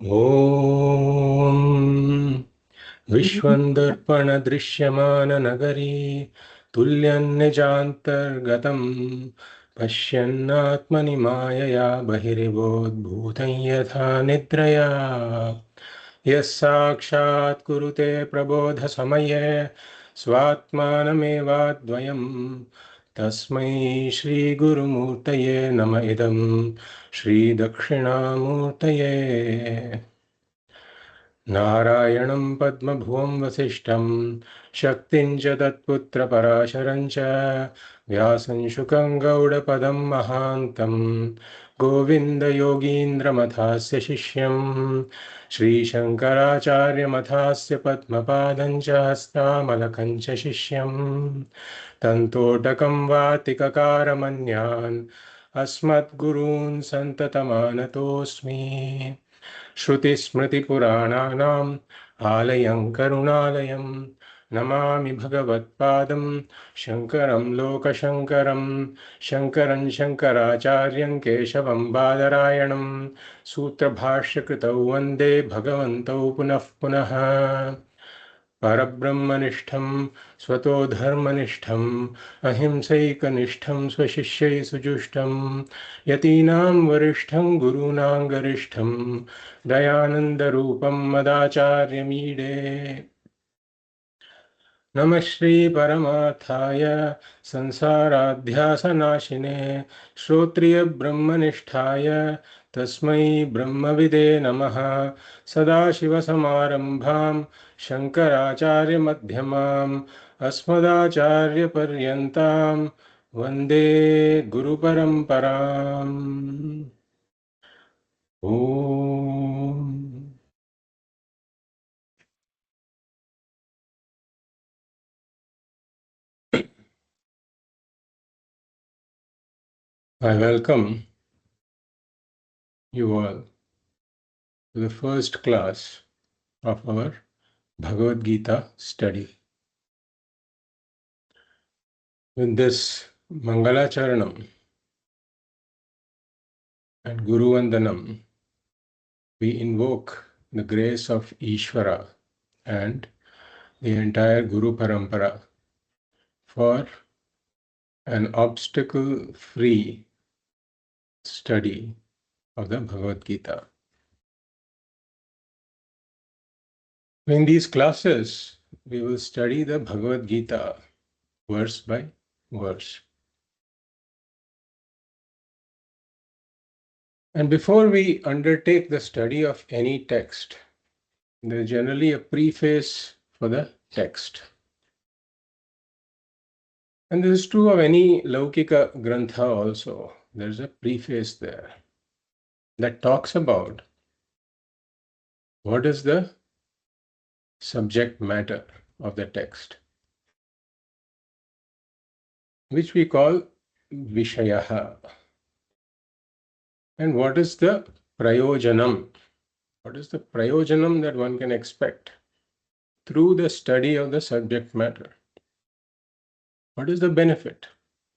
Om Vishwandarpana Drishyamana Nagari Tulyannijantar Gatam Pashyannatmani Mayaya Bahiribodh Bhutan Yatha Nidraya Yasakshat Kurute Prabodha Samaye Swatmanamevadvayam Tasmai Shri Gurumurtaye Nama Idam Shri Dakshinamurtaye Narayanam Padmabhuvam Vasishtam Shaktin च तत्पुत्रपराशरं च व्यासं शुकं गौडपदं महान्तं गोविन्दयोगीन्द्रमथास्य शिष्यं श्रीशङ्कराचार्यमथास्य पद्मपादं च हस्तामलकं च शिष्यं तन्तोटकं वातिककारमन्यान् अस्मद्गुरून् सन्ततमानतोऽस्मि श्रुतिस्मृतिपुराणानाम् आलयं करुणालयं नमामि भगवत्पादं शङ्करं लोकशङ्करं शङ्करं शङ्कराचार्यं केशवं बादरायणं सूत्रभाष्यकृतौ वन्दे भगवन्तौ पुनः पुनः परब्रह्मनिष्ठं स्वतो धर्मनिष्ठं अहिंसैकनिष्ठं स्वशिष्यै सुजुष्टं यतीनां वरिष्ठं गुरूणां गरिष्ठं दयानन्दरूपं मदाचार्यमीडे नमः श्रीपरमार्थाय संसाराध्यासनाशिने श्रोत्रियब्रह्मनिष्ठाय तस्मै ब्रह्मविदे नमः सदाशिवसमारम्भां शङ्कराचार्यमध्यमाम् अस्मदाचार्यपर्यन्तां वन्दे गुरुपरम्पराम् ॐ I welcome you all to the first class of our Bhagavad Gita study. With this Mangalacharanam and Guru Vandanam, we invoke the grace of Ishvara and the entire Guru Parampara for an obstacle-free study of the Bhagavad Gita. In these classes, we will study the Bhagavad Gita verse by verse. And before we undertake the study of any text, there is generally a preface for the text. And this is true of any Laukika Grantha also. There is a preface there that talks about what is the subject matter of the text, which we call Vishayaha. And what is the Prayojanam? What is the Prayojanam that one can expect through the study of the subject matter? What is the benefit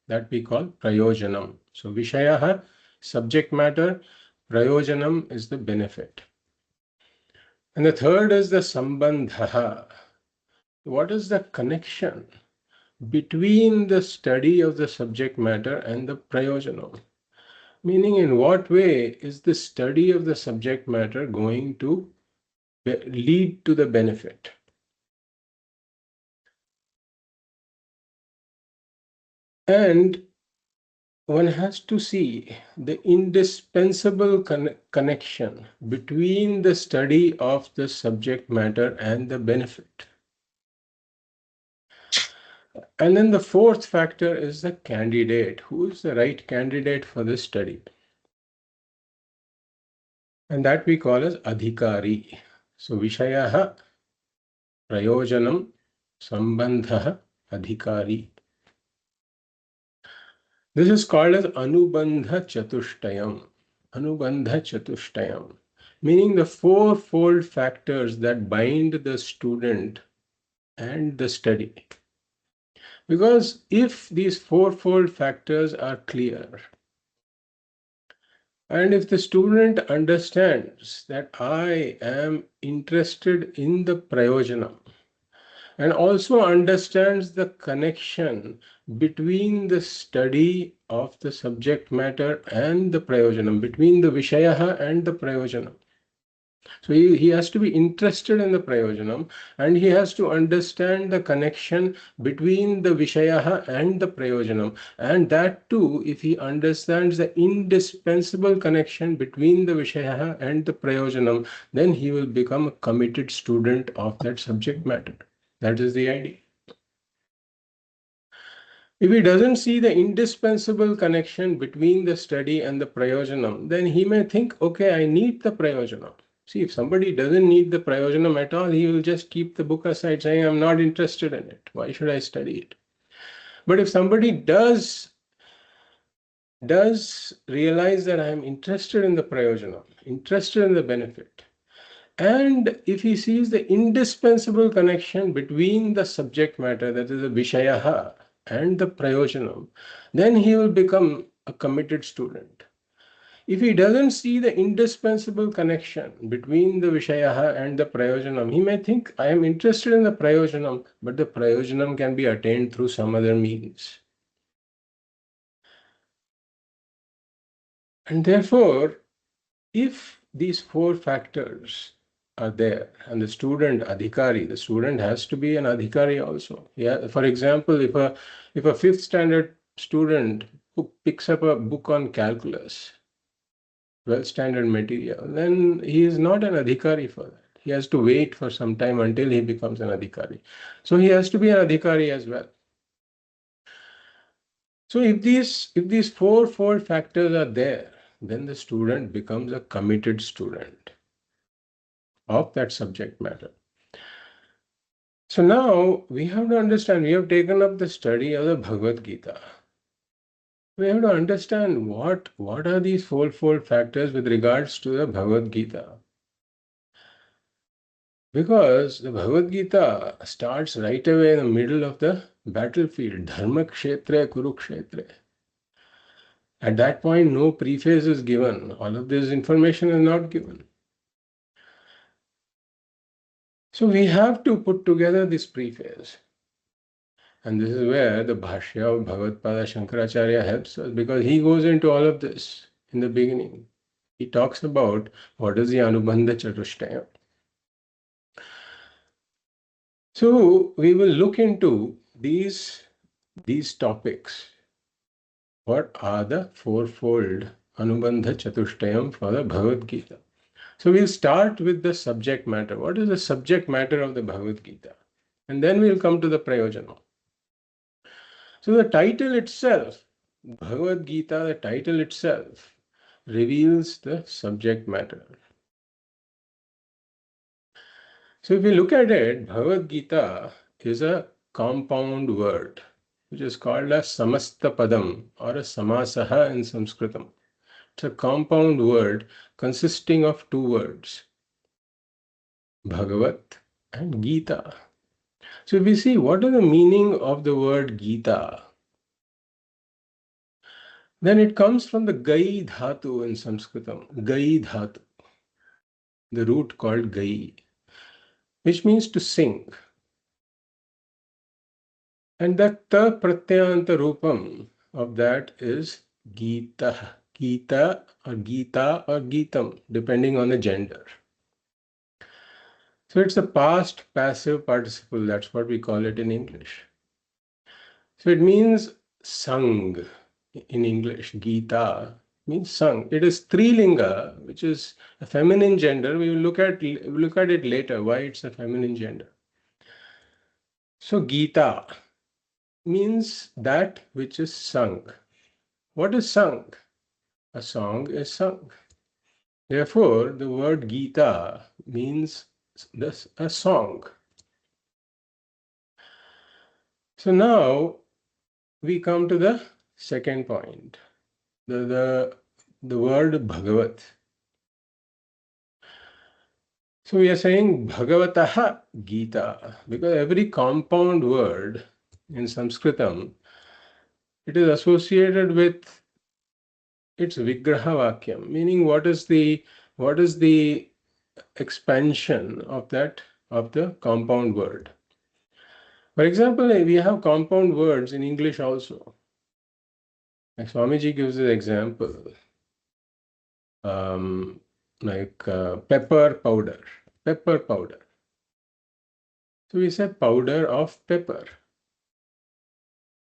that we call Prayojanam? So Vishayaha, subject matter, Prayojanam is the benefit. And the third is the Sambandha. What is the connection between the study of the subject matter and the Prayojanam? Meaning, in what way is the study of the subject matter going to lead to the benefit? And one has to see the indispensable connection between the study of the subject matter and the benefit. And then the fourth factor is the candidate. Who is the right candidate for this study? And that we call as adhikari. So Vishayaha, Prayojanam, Sambandha, adhikari. This is called as Anubandha Chatushtayam. Anubandha Chatushtayam, meaning the fourfold factors that bind the student and the study. Because if these fourfold factors are clear, And if the student understands that I am interested in the prayojanam, and also understands the connection between the study of the subject matter and the prayojanam, between the vishayaha and the prayojanam. So he has to be interested in the prayojanam, and he has to understand the connection between the vishayaha and the prayojanam. And that too, if he understands the indispensable connection between the vishayaha and the prayojanam, then he will become a committed student of that subject matter. That is the idea. If he doesn't see the indispensable connection between the study and the prayojanam, then he may think, okay, I need the prayojanam. See, if somebody doesn't need the prayojanam at all, he will just keep the book aside saying, I'm not interested in it. Why should I study it? But if somebody does realize that I am interested in the prayojanam, interested in the benefit, and if he sees the indispensable connection between the subject matter, that is the Vishayaha, and the Prayojanam, then he will become a committed student. If he doesn't see the indispensable connection between the Vishayaha and the Prayojanam, he may think, I am interested in the Prayojanam, but the Prayojanam can be attained through some other means. And therefore, if these four factors are there, and the student has to be an adhikari also. Yeah, for example, if a fifth standard student who picks up a book on calculus, well standard material, then he is not an adhikari for that. He has to wait for some time until he becomes an adhikari. So he has to be an adhikari as well. So if these fourfold factors are there, then the student becomes a committed student of that subject matter. So now we have to understand, we have taken up the study of the Bhagavad Gita. We have to understand what are these fourfold factors with regards to the Bhagavad Gita. Because the Bhagavad Gita starts right away in the middle of the battlefield, Dharma Kshetra, Kurukshetra. At that point, no preface is given. All of this information is not given. So we have to put together this preface. And this is where the Bhashya of Bhagavad-pada Shankaracharya helps us, because he goes into all of this in the beginning. He talks about what is the Anubandha Chatushtaya. So we will look into these topics. What are the fourfold Anubandha Chatushtayam for the Bhagavad Gita? So we'll start with the subject matter. What is the subject matter of the Bhagavad Gita? And then we'll come to the Prayojana. So the title itself, Bhagavad Gita, the title itself reveals the subject matter. So if you look at it, Bhagavad Gita is a compound word, which is called a samasta padam or a samasaha in Sanskritam. It's a compound word consisting of two words, Bhagavat and Gita. So if we see what is the meaning of the word Gita, then it comes from the Gai Dhatu in Sanskritam, Gai Dhatu, the root called Gai, which means to sing. And that ta pratyanta rupam of that is Gita, Gita or Gitam, depending on the gender. So it's a past passive participle, that's what we call it in English. So it means sung in English. Gita means sung. It is Strilinga, which is a feminine gender. We will look at it later, why it's a feminine gender. So Gita means that which is sung. What is sung? A song is sung. Therefore, the word Gita means a song. So now we come to the second point, the word Bhagavat. So we are saying Bhagavataha Gita, because every compound word in Sanskritam, it is associated with it's Vigraha Vakyam, meaning what is the expansion of the compound word. For example, we have compound words in English also. Like Swamiji gives an example, pepper powder. Pepper powder. So we say powder of pepper.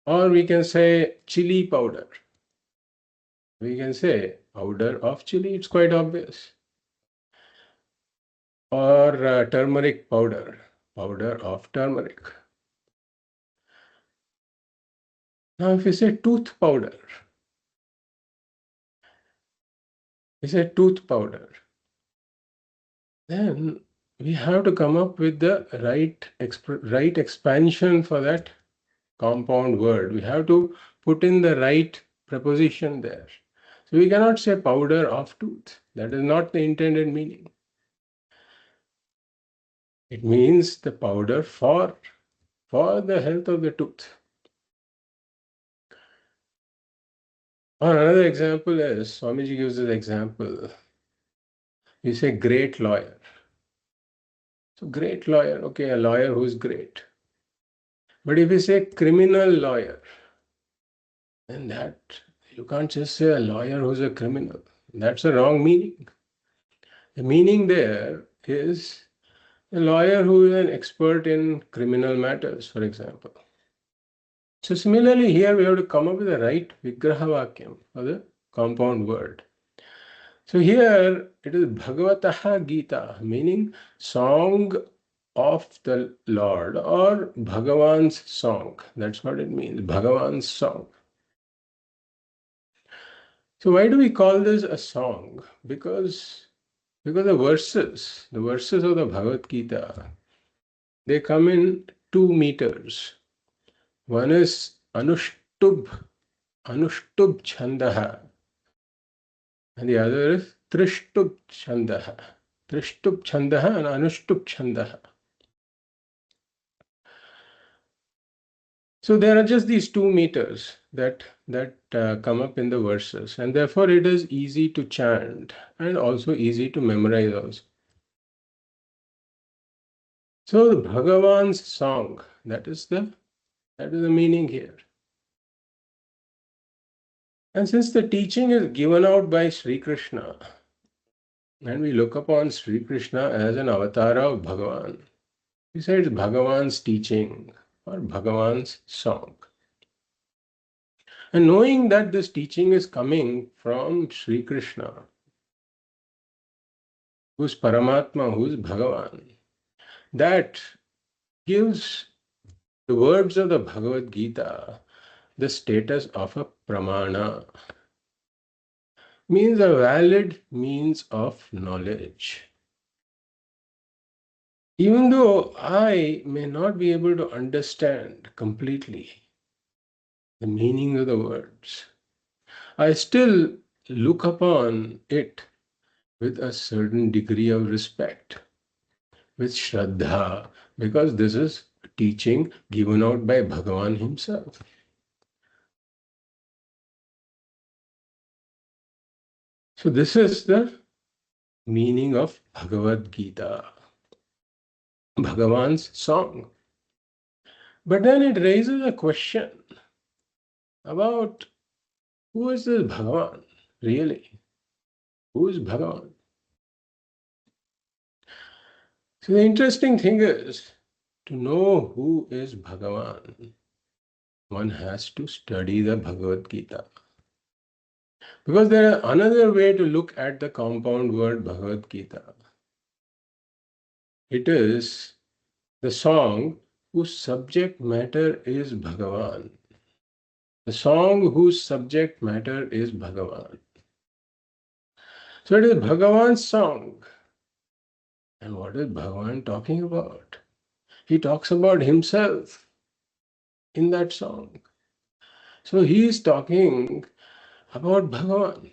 Or we can say chili powder. We can say powder of chili, it's quite obvious. Or turmeric powder, powder of turmeric. Now if we say tooth powder, we say tooth powder, then we have to come up with the right expansion for that compound word. We have to put in the right preposition there. So we cannot say powder of tooth. That is not the intended meaning. It means the powder for the health of the tooth. Or another example is, Swamiji gives this example. You say great lawyer. So great lawyer, okay, a lawyer who is great. But if you say criminal lawyer, then that you can't just say a lawyer who's a criminal. That's a wrong meaning. The meaning there is a lawyer who is an expert in criminal matters, for example. So similarly, here we have to come up with the right Vigraha Vakyam for the compound word. So here it is Bhagavataha Gita, meaning song of the Lord or Bhagavan's song. That's what it means, Bhagavan's song. So why do we call this a song? Because the verses of the Bhagavad Gita, they come in 2 meters. One is Anuštubh Chandaha, and the other is Trishtubh Chandaha. Trishtubh Chandaha and Anuštubh Chandaha. So there are just these 2 meters that come up in the verses, and therefore it is easy to chant and also easy to memorize also. So the Bhagavan's song, that is the meaning here. And since the teaching is given out by Sri Krishna, and we look upon Sri Krishna as an avatar of Bhagavan, we say it's Bhagavan's teaching or Bhagavan's song. And knowing that this teaching is coming from Sri Krishna, who's Paramatma, who's Bhagavan, that gives the words of the Bhagavad Gita the status of a pramana, means a valid means of knowledge. Even though I may not be able to understand completely the meaning of the words, I still look upon it with a certain degree of respect, with Shraddha, because this is teaching given out by Bhagavan himself. So this is the meaning of Bhagavad Gita, Bhagavan's song. But then it raises a question about who is this Bhagavan really? Who is Bhagavan? So the interesting thing is, to know who is Bhagavan, one has to study the Bhagavad Gita. Because there is another way to look at the compound word Bhagavad Gita. It is the song whose subject matter is Bhagavan. The song whose subject matter is Bhagavan. So it is Bhagavan's song. And what is Bhagavan talking about? He talks about himself in that song. So he is talking about Bhagavan.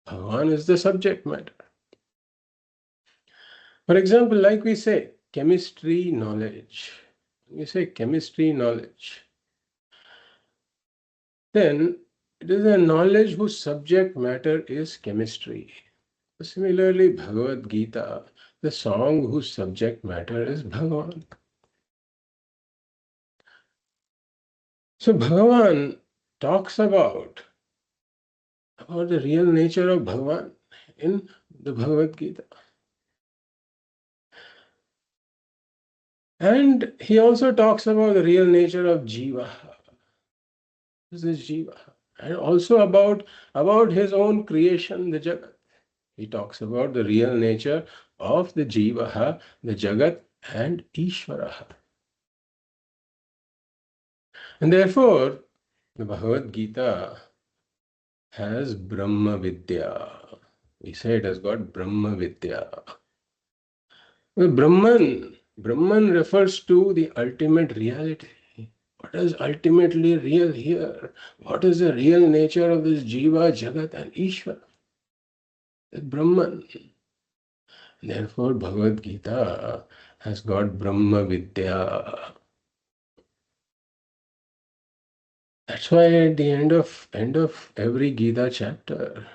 Bhagavan is the subject matter. For example, like we say, chemistry knowledge. We say chemistry knowledge. Then It is a knowledge whose subject matter is chemistry. Similarly, Bhagavad Gita, the song whose subject matter is Bhagavan. So Bhagavan talks about the real nature of Bhagavan in the Bhagavad Gita. And he also talks about the real nature of Jiva. This is Jiva. And also about his own creation, the Jagat. He talks about the real nature of the Jiva, the Jagat, and Ishvara. And therefore, the Bhagavad Gita has Brahma Vidya. We say it has got Brahma Vidya. Well, Brahman refers to the ultimate reality. What is ultimately real here? What is the real nature of this Jiva, Jagat, and Ishvara? The Brahman. Therefore, Bhagavad Gita has got Brahma Vidya. That's why at the end of every Gita chapter,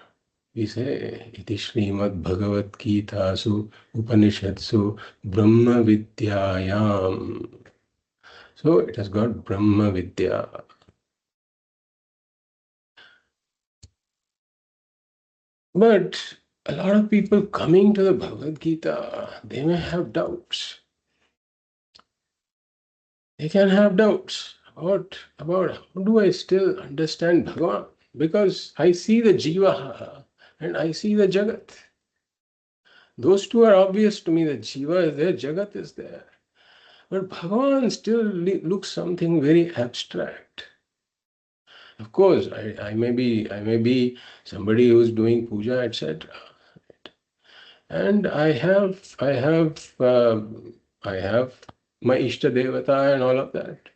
we say, Iti Srimad Bhagavad Gita Su Upanishadsu Brahma Vidyayam. So it has got Brahma Vidya. But a lot of people coming to the Bhagavad Gita, they may have doubts. They can have doubts about how do I still understand Bhagavan? Because I see the Jiva and I see the Jagat. Those two are obvious to me. The Jiva is there, Jagat is there. But Bhagavan still looks something very abstract. Of course, I may be somebody who's doing puja, etc. And I have my Ishta Devata and all of that.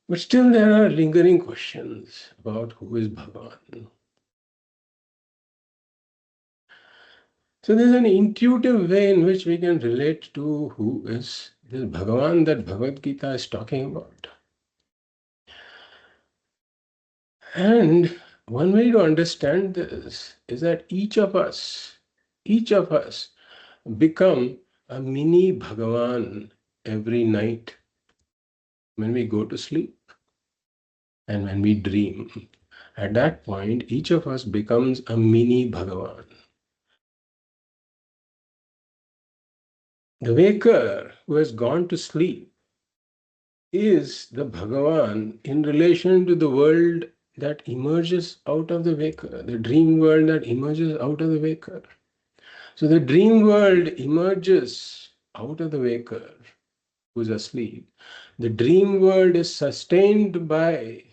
But still there are lingering questions about who is Bhagavan. So there's an intuitive way in which we can relate to who is this Bhagavan that Bhagavad Gita is talking about. And one way to understand this is that each of us become a mini Bhagavan every night when we go to sleep and when we dream. At that point, each of us becomes a mini Bhagavan. The waker who has gone to sleep is the Bhagavan in relation to the world that emerges out of the waker, the dream world that emerges out of the waker. So the dream world emerges out of the waker who's asleep. The dream world is sustained by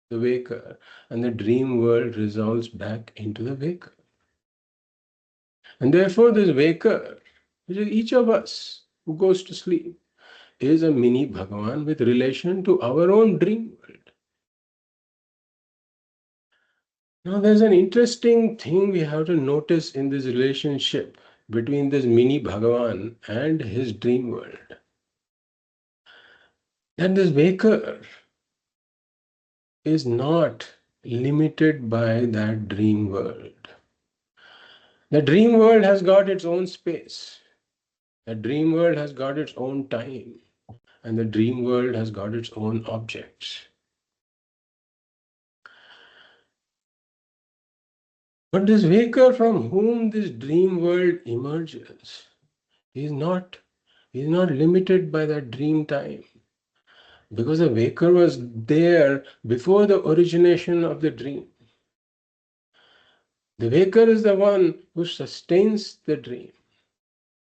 the waker, and the dream world resolves back into the waker. And therefore, this waker, which is each of us who goes to sleep, is a mini Bhagavan with relation to our own dream world. Now, there's an interesting thing we have to notice in this relationship between this mini Bhagavan and his dream world. That this waker is not limited by that dream world. The dream world has got its own space. The dream world has got its own time. And the dream world has got its own objects. But this waker from whom this dream world emerges is not limited by that dream time. Because the waker was there before the origination of the dream. The waker is the one who sustains the dream.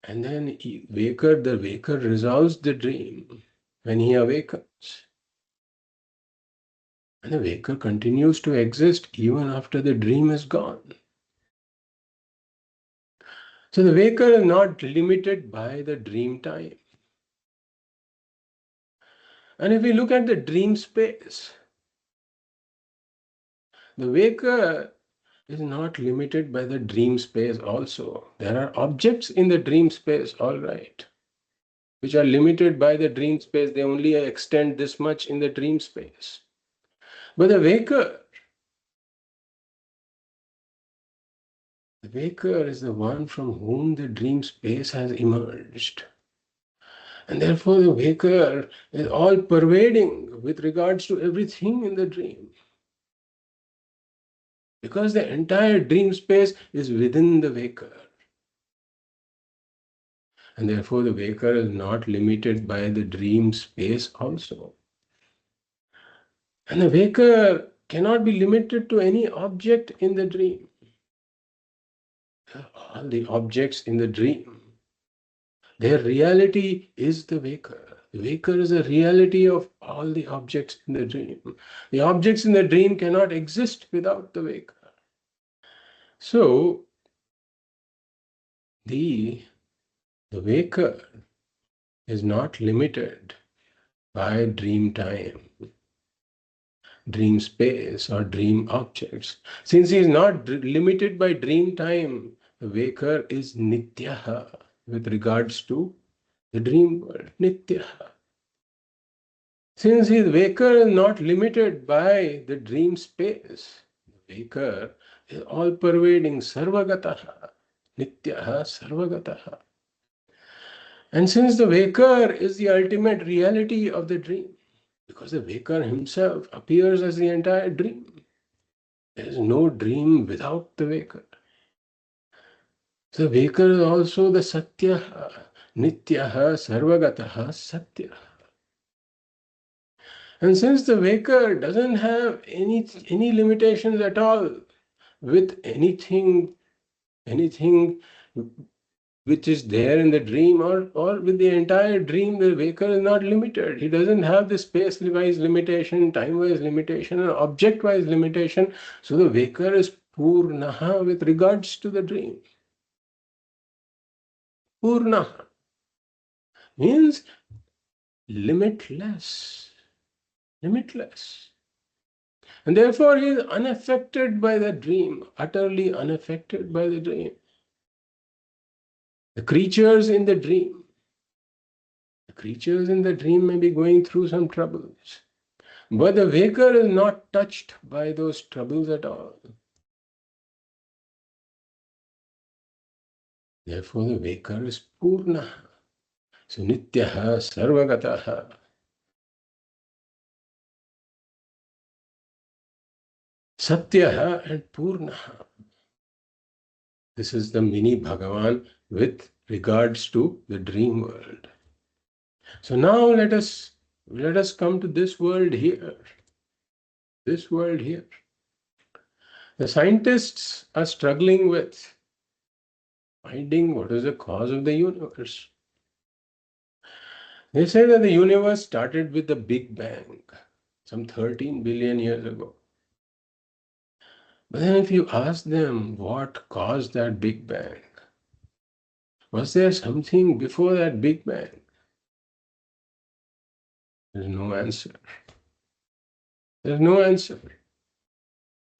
And then the waker resolves the dream when he awakens. And the waker continues to exist even after the dream is gone. So the waker is not limited by the dream time. And if we look at the dream space, the waker is not limited by the dream space also. There are objects in the dream space, all right, which are limited by the dream space. They only extend this much in the dream space. But the waker The waker is the one from whom the dream space has emerged. And therefore the waker is all pervading with regards to everything in the dream. Because the entire dream space is within the waker. And therefore the waker is not limited by the dream space also. And the waker cannot be limited to any object in the dream. All the objects in the dream, their reality is the waker. The waker is the reality of all the objects in the dream. The objects in the dream cannot exist without the waker. So, the waker is not limited by dream time, dream space, or dream objects. Since he is not limited by dream time, the waker is nityaha with regards to the dream world, nityaha. Since his waker is not limited by the dream space, the waker is all pervading, sarvagataha, nityaha, sarvagataha. And since the waker is the ultimate reality of the dream, because the waker himself appears as the entire dream, there is no dream without the waker. So the waker is also the satyaha, nityaha, sarvagataha, satyaha. And since the waker doesn't have any limitations at all with anything which is there in the dream, or with the entire dream, the waker is not limited. He doesn't have the space-wise limitation, time-wise limitation, and object-wise limitation. So the waker is purnaha with regards to the dream. Purnaha means limitless. Limitless. And therefore he is unaffected by the dream, utterly unaffected by the dream. The creatures in the dream may be going through some troubles, but the waker is not touched by those troubles at all. Therefore the waker is purna. So nityaha, sarvagataha. Satyaha and purnaha. This is the mini Bhagavan with regards to the dream world. So now let us come to this world here. This world here. The scientists are struggling with finding what is the cause of the universe. They say that the universe started with the Big Bang some 13 billion years ago. But then if you ask them what caused that Big Bang, was there something before that Big Bang? There's no answer. There's no answer.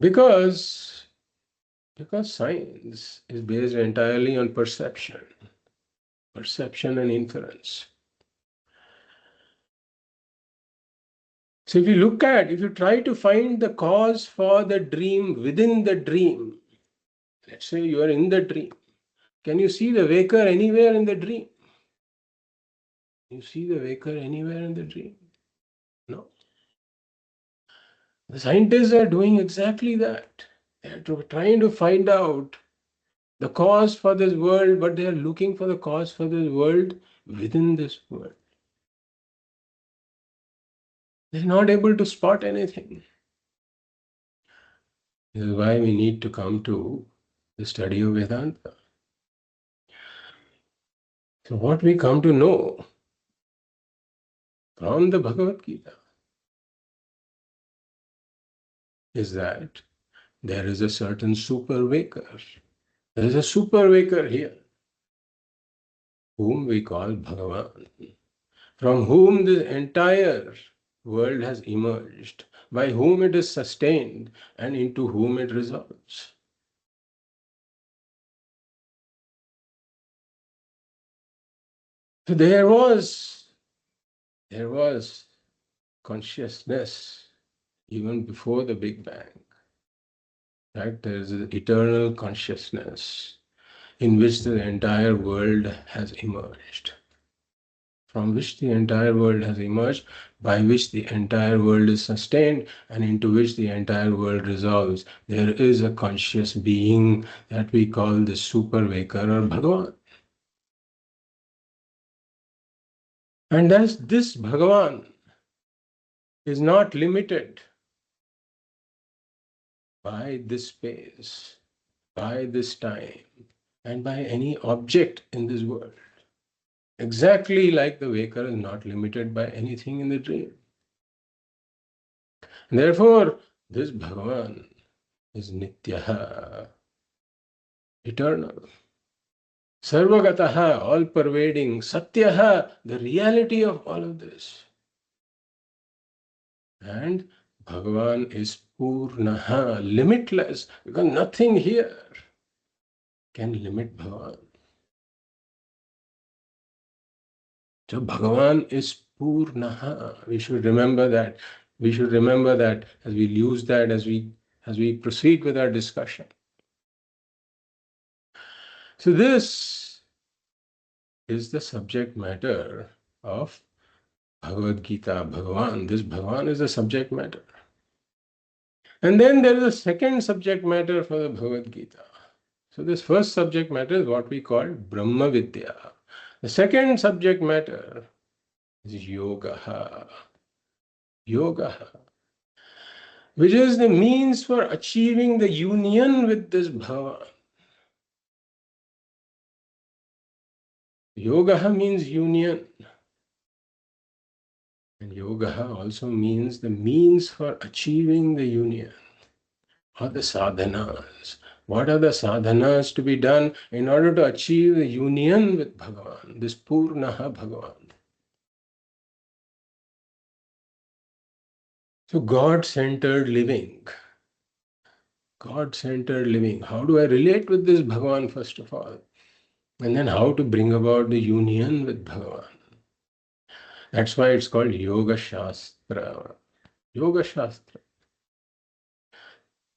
Because science is based entirely on perception and inference. So if you try to find the cause for the dream within the dream, let's say you are in the dream, can you see the waker anywhere in the dream? You see the waker anywhere in the dream? No. The scientists are doing exactly that. They are trying to find out the cause for this world, but they are looking for the cause for this world within this world. They're not able to spot anything. This is why we need to come to the study of Vedanta. So what we come to know from the Bhagavad Gita is that there is a certain super waker. There is a super waker here, whom we call Bhagavan, from whom the entire world has emerged, by whom it is sustained, and into whom it resolves. So there was consciousness even before the Big Bang. Right? There is an eternal consciousness in which the entire world has emerged, from which the entire world has emerged, by which the entire world is sustained, and into which the entire world resolves. There is a conscious being that we call the super waker or Bhagavan. And as this Bhagavan is not limited by this space, by this time, and by any object in this world. Exactly like the waker is not limited by anything in the dream. Therefore, this Bhagavan is Nityaha, eternal. Sarvagataha, all pervading. Satyaha, the reality of all of this. And Bhagavan is Purnaha, limitless, because nothing here can limit Bhagavan. So Bhagavan is Purnaha. We should remember that. We should remember that as we use that as we proceed with our discussion. So this is the subject matter of Bhagavad Gita, Bhagavan. This Bhagavan is the subject matter. And then there is a second subject matter for the Bhagavad Gita. So this first subject matter is what we call Brahma Vidya. The second subject matter is Yoga. Yoga, which is the means for achieving the union with this Bhagavan. Yoga means union. And yoga also means the means for achieving the union, or the sadhanas. What are the sadhanas to be done in order to achieve the union with Bhagavan, this Purnaha Bhagavan? So God-centered living. God-centered living. How do I relate with this Bhagavan first of all? And then how to bring about the union with Bhagavan. That's why it's called Yoga Shastra. Yoga Shastra.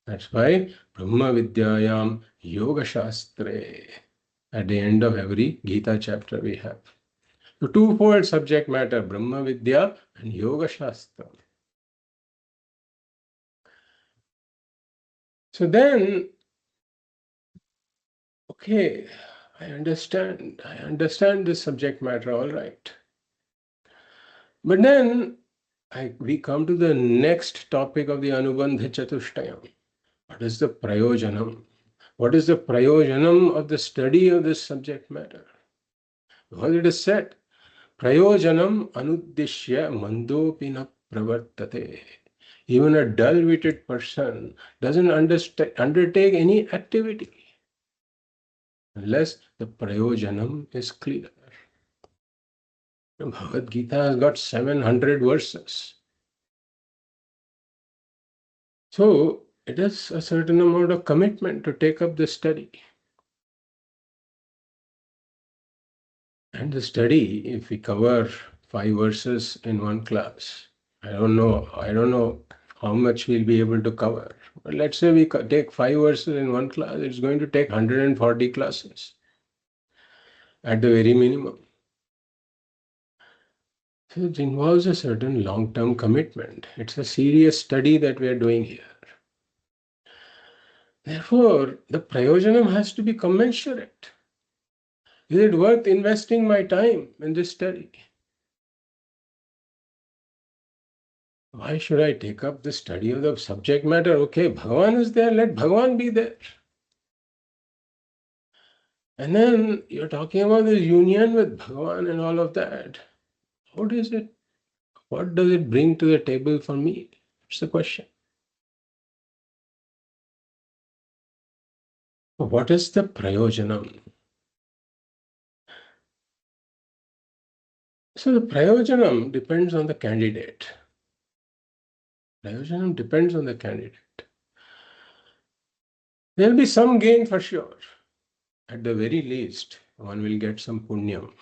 That's why Brahma Vidyayam Yoga Shastre. At the end of every Gita chapter we have. So twofold subject matter, Brahma Vidya and Yoga Shastra. So then, okay, I understand this subject matter, all right. But then we come to the next topic of the Anubandha Chatushtayam. What is the Prayojanam? What is the Prayojanam of the study of this subject matter? Because it is said, Prayojanam anuddishya mandopina pravartate. Even a dull-witted person doesn't undertake any activity unless the prayojanam is clear. The Bhagavad Gita has got 700 verses. So it is a certain amount of commitment to take up the study. And the study, if we cover 5 verses in one class, I don't know how much we'll be able to cover. But let's say we take 5 verses in one class, it's going to take 140 classes at the very minimum. So it involves a certain long-term commitment. It's a serious study that we are doing here. Therefore, the prayojanam has to be commensurate. Is it worth investing my time in this study? Why should I take up the study of the subject matter? Okay, Bhagavan is there, let Bhagavan be there. And then you're talking about this union with Bhagavan and all of that. What is it? What does it bring to the table for me? That's the question. What is the prayojanam? So the prayojanam depends on the candidate. Prayojanam depends on the candidate. There will be some gain for sure. At the very least, one will get some punyam.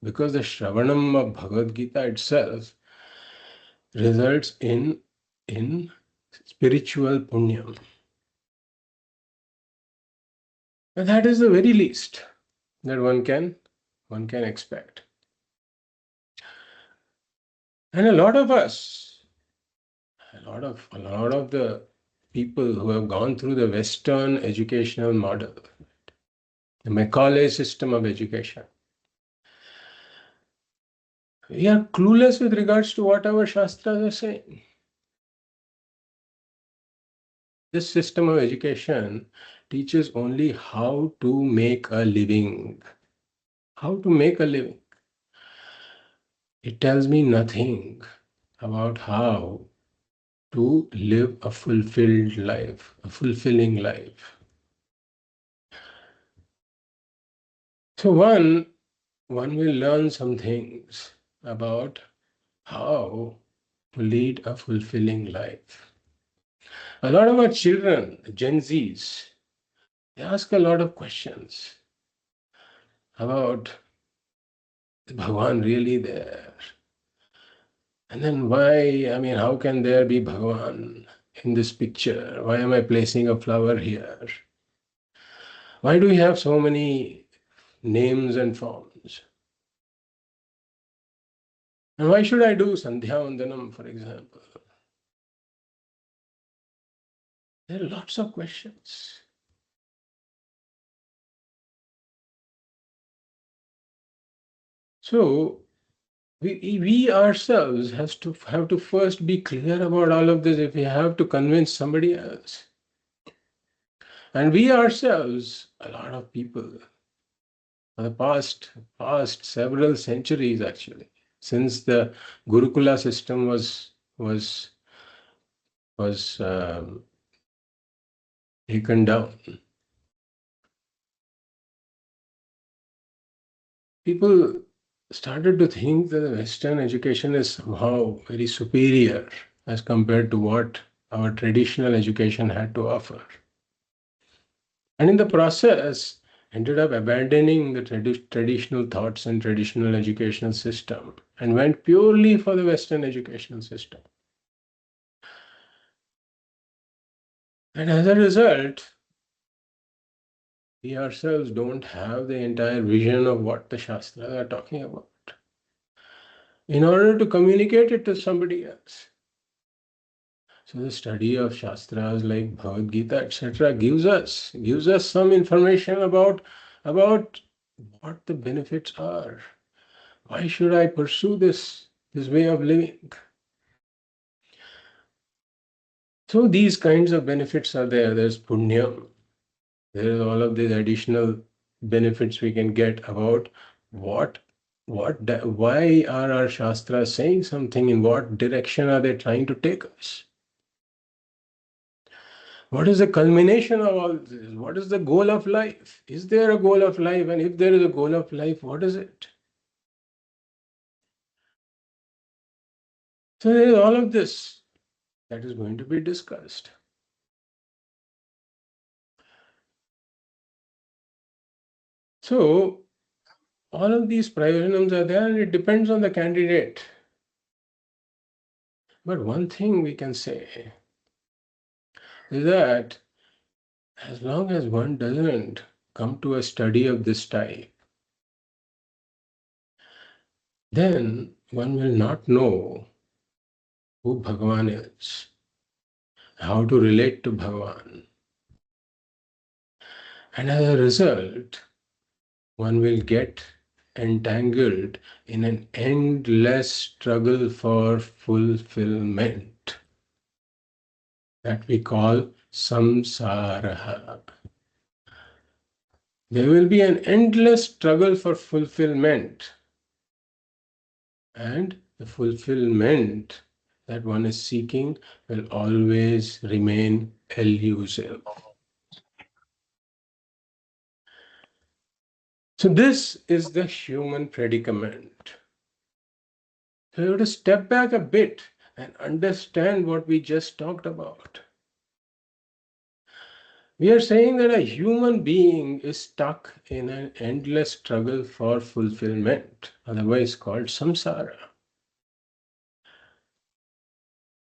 Because the Shravanam of Bhagavad Gita itself results in spiritual punyam. And that is the very least that one can expect. And a lot of us, a lot of the people who have gone through the Western educational model, the Macaulay system of education, we are clueless with regards to what our Shastras are saying. This system of education teaches only how to make a living. How to make a living. It tells me nothing about how to live a fulfilled life, a fulfilling life. So one will learn some things about how to lead a fulfilling life. A lot of our children, Gen Zs, they ask a lot of questions about, is Bhagwan really there? And then why, how can there be Bhagwan in this picture? Why am I placing a flower here? Why do we have so many names and forms? And why should I do Sandhya Vandanam, for example? There are lots of questions. So we ourselves have to first be clear about all of this if we have to convince somebody else. And we ourselves, a lot of people, for the past several centuries actually, since the Gurukula system was taken down, people started to think that the Western education is somehow very superior as compared to what our traditional education had to offer. And in the process, ended up abandoning the traditional thoughts and traditional educational system and went purely for the Western educational system. And as a result, we ourselves don't have the entire vision of what the Shastras are talking about in order to communicate it to somebody else. So the study of Shastras like Bhagavad Gita, etc., gives us some information about what the benefits are. Why should I pursue this way of living? So these kinds of benefits are there. There's punyam. There is all of these additional benefits we can get about why are our Shastras saying something, in what direction are they trying to take us? What is the culmination of all this? What is the goal of life? Is there a goal of life? And if there is a goal of life, what is it? So there is all of this that is going to be discussed. So all of these prayojanams are there, and it depends on the candidate. But one thing we can say is that as long as one doesn't come to a study of this type, then one will not know who Bhagavan is, how to relate to Bhagavan. And as a result, one will get entangled in an endless struggle for fulfillment that we call samsara. There will be an endless struggle for fulfillment, and the fulfillment that one is seeking will always remain elusive. So this is the human predicament. So you have to step back a bit and understand what we just talked about. We are saying that a human being is stuck in an endless struggle for fulfillment, otherwise called samsara.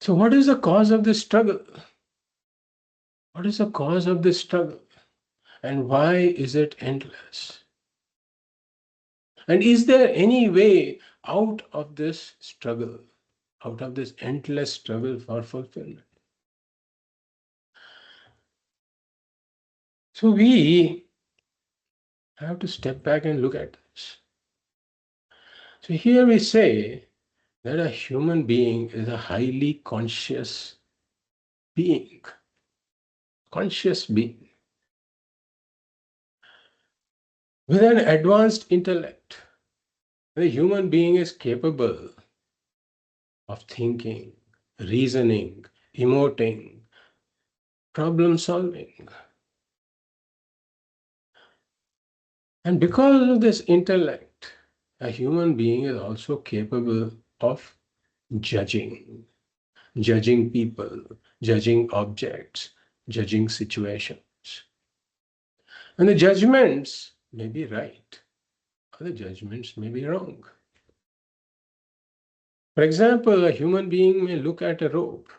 So what is the cause of this struggle? What is the cause of this struggle? And why is it endless? And is there any way out of this struggle, out of this endless struggle for fulfillment? So we have to step back and look at this. So here we say that a human being is a highly conscious being. Conscious being. With an advanced intellect. The human being is capable of thinking, reasoning, emoting, problem solving. And because of this intellect, a human being is also capable of judging, judging people, judging objects, judging situations. And the judgments may be right, or the judgments may be wrong. For example, a human being may look at a rope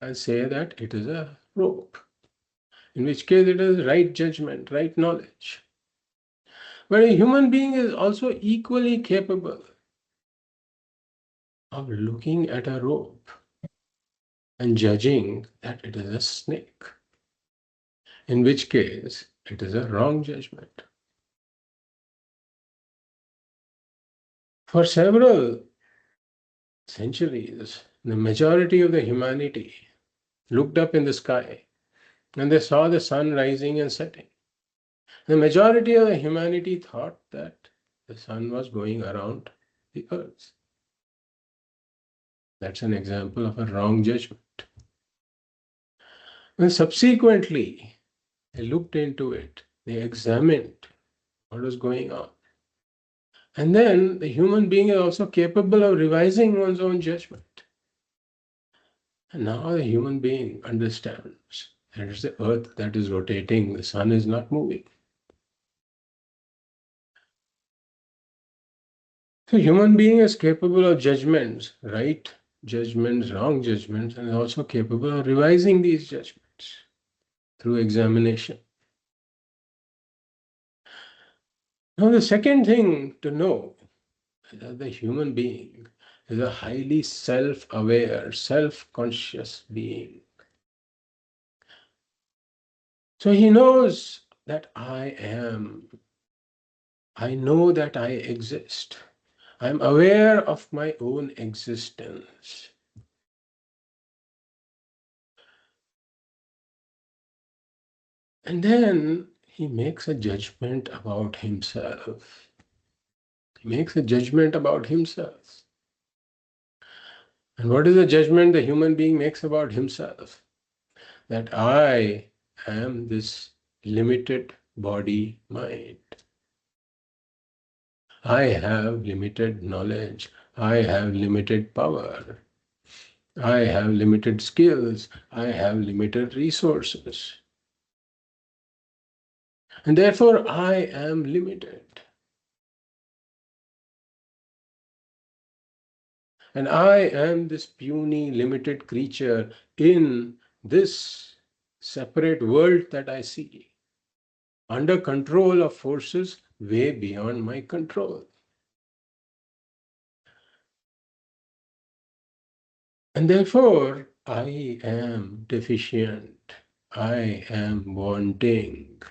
and say that it is a rope, in which case it is right judgment, right knowledge. But a human being is also equally capable of looking at a rope and judging that it is a snake, in which case it is a wrong judgment. For several centuries, the majority of the humanity looked up in the sky and they saw the sun rising and setting. The majority of the humanity thought that the sun was going around the earth. That's an example of a wrong judgment. And subsequently, they looked into it, they examined what was going on. And then the human being is also capable of revising one's own judgment. And now the human being understands that it's the earth that is rotating, the sun is not moving. So human being is capable of judgments, right judgments, wrong judgments, and is also capable of revising these judgments through examination. Now the second thing to know is that the human being is a highly self-aware, self-conscious being. So he knows that I know that I exist. I'm aware of my own existence. And then he makes a judgment about himself. He makes a judgment about himself. And what is the judgment the human being makes about himself? That I am this limited body mind. I have limited knowledge. I have limited power. I have limited skills. I have limited resources. And therefore, I am limited. And I am this puny, limited creature in this separate world that I see, under control of forces way beyond my control. And therefore, I am deficient. I am wanting.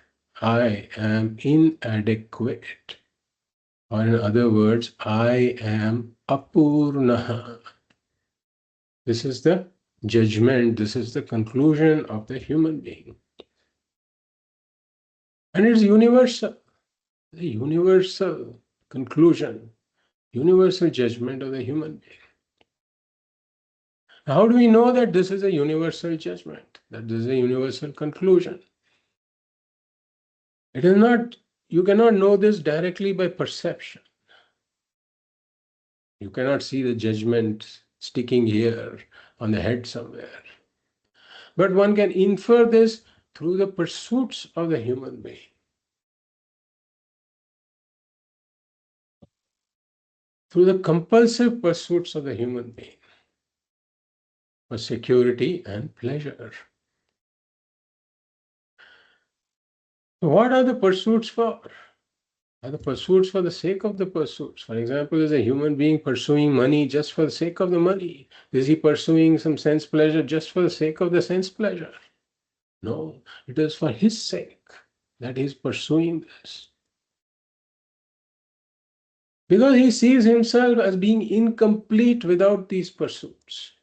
I am inadequate. Or in other words, I am apurnaha. This is the judgment, this is the conclusion of the human being. And it's universal, the universal conclusion, universal judgment of the human being. How do we know that this is a universal judgment, that this is a universal conclusion? It is not, you cannot know this directly by perception. You cannot see the judgment sticking here on the head somewhere. But one can infer this through the pursuits of the human being. Through the compulsive pursuits of the human being for security and pleasure. What are the pursuits for? Are the pursuits for the sake of the pursuits? For example, is a human being pursuing money just for the sake of the money? Is he pursuing some sense pleasure just for the sake of the sense pleasure? No, it is for his sake that he is pursuing this. Because he sees himself as being incomplete without these pursuits.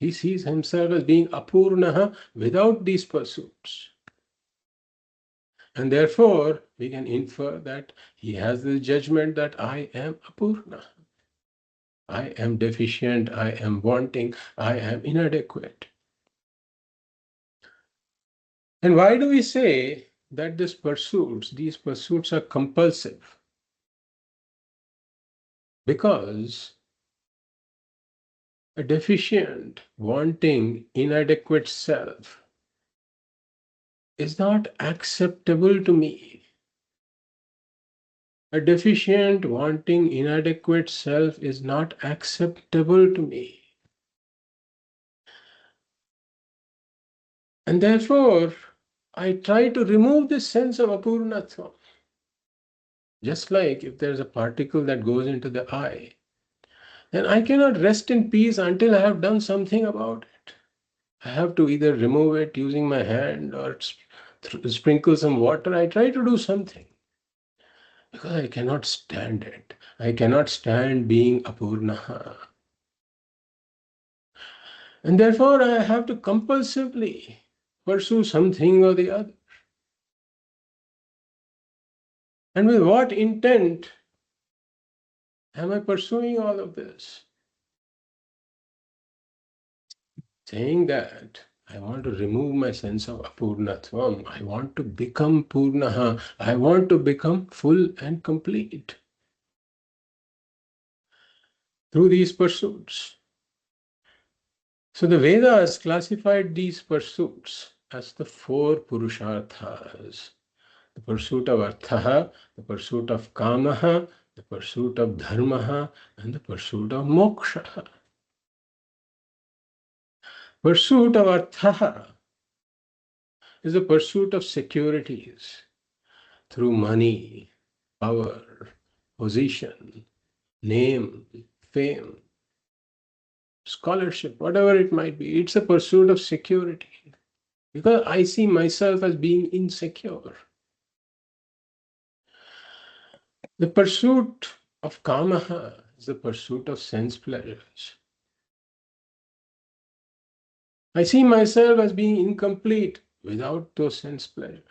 He sees himself as being apurnaha without these pursuits. And therefore, we can infer that he has the judgment that I am apurna. I am deficient, I am wanting, I am inadequate. And why do we say that these pursuits are compulsive? Because a deficient, wanting, inadequate self is not acceptable to me. A deficient, wanting, inadequate self is not acceptable to me. And therefore, I try to remove this sense of apurnatva. Just like if there's a particle that goes into the eye, then I cannot rest in peace until I have done something about it. I have to either remove it using my hand or sprinkle some water. I try to do something because I cannot stand it. I cannot stand being apurnaha. And therefore, I have to compulsively pursue something or the other. And with what intent am I pursuing all of this? Saying that I want to remove my sense of apurnatvam. I want to become purnaha. I want to become full and complete through these pursuits. So the Vedas classified these pursuits as the four purusharthas. The pursuit of arthaha, the pursuit of kamaha, the pursuit of dharmaha, and the pursuit of moksha. Pursuit of arthaha is the pursuit of securities through money, power, position, name, fame, scholarship, whatever it might be. It's a pursuit of security because I see myself as being insecure. The pursuit of kamaha is the pursuit of sense pleasures. I see myself as being incomplete without those sense pleasures.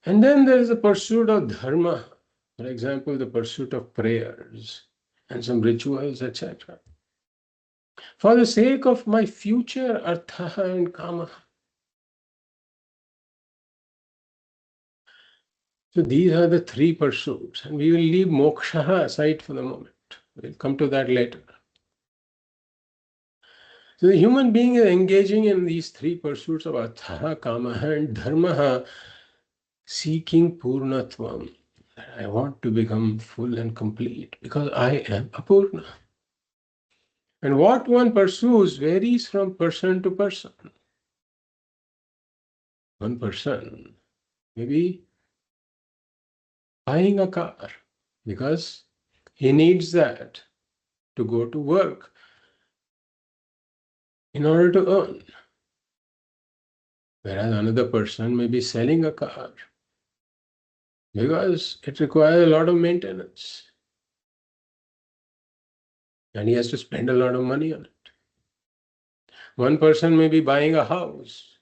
And then there is the pursuit of dharma, for example, the pursuit of prayers and some rituals, etc. For the sake of my future artha and kama. So these are the three pursuits, and we will leave moksha aside for the moment. We'll come to that later. So the human being is engaging in these three pursuits of artha, kama, and dharma, seeking purnatvam. I want to become full and complete because I am a purna. And what one pursues varies from person to person. One person maybe buying a car because he needs that to go to work in order to earn. Whereas another person may be selling a car because it requires a lot of maintenance and he has to spend a lot of money on it. One person may be buying a house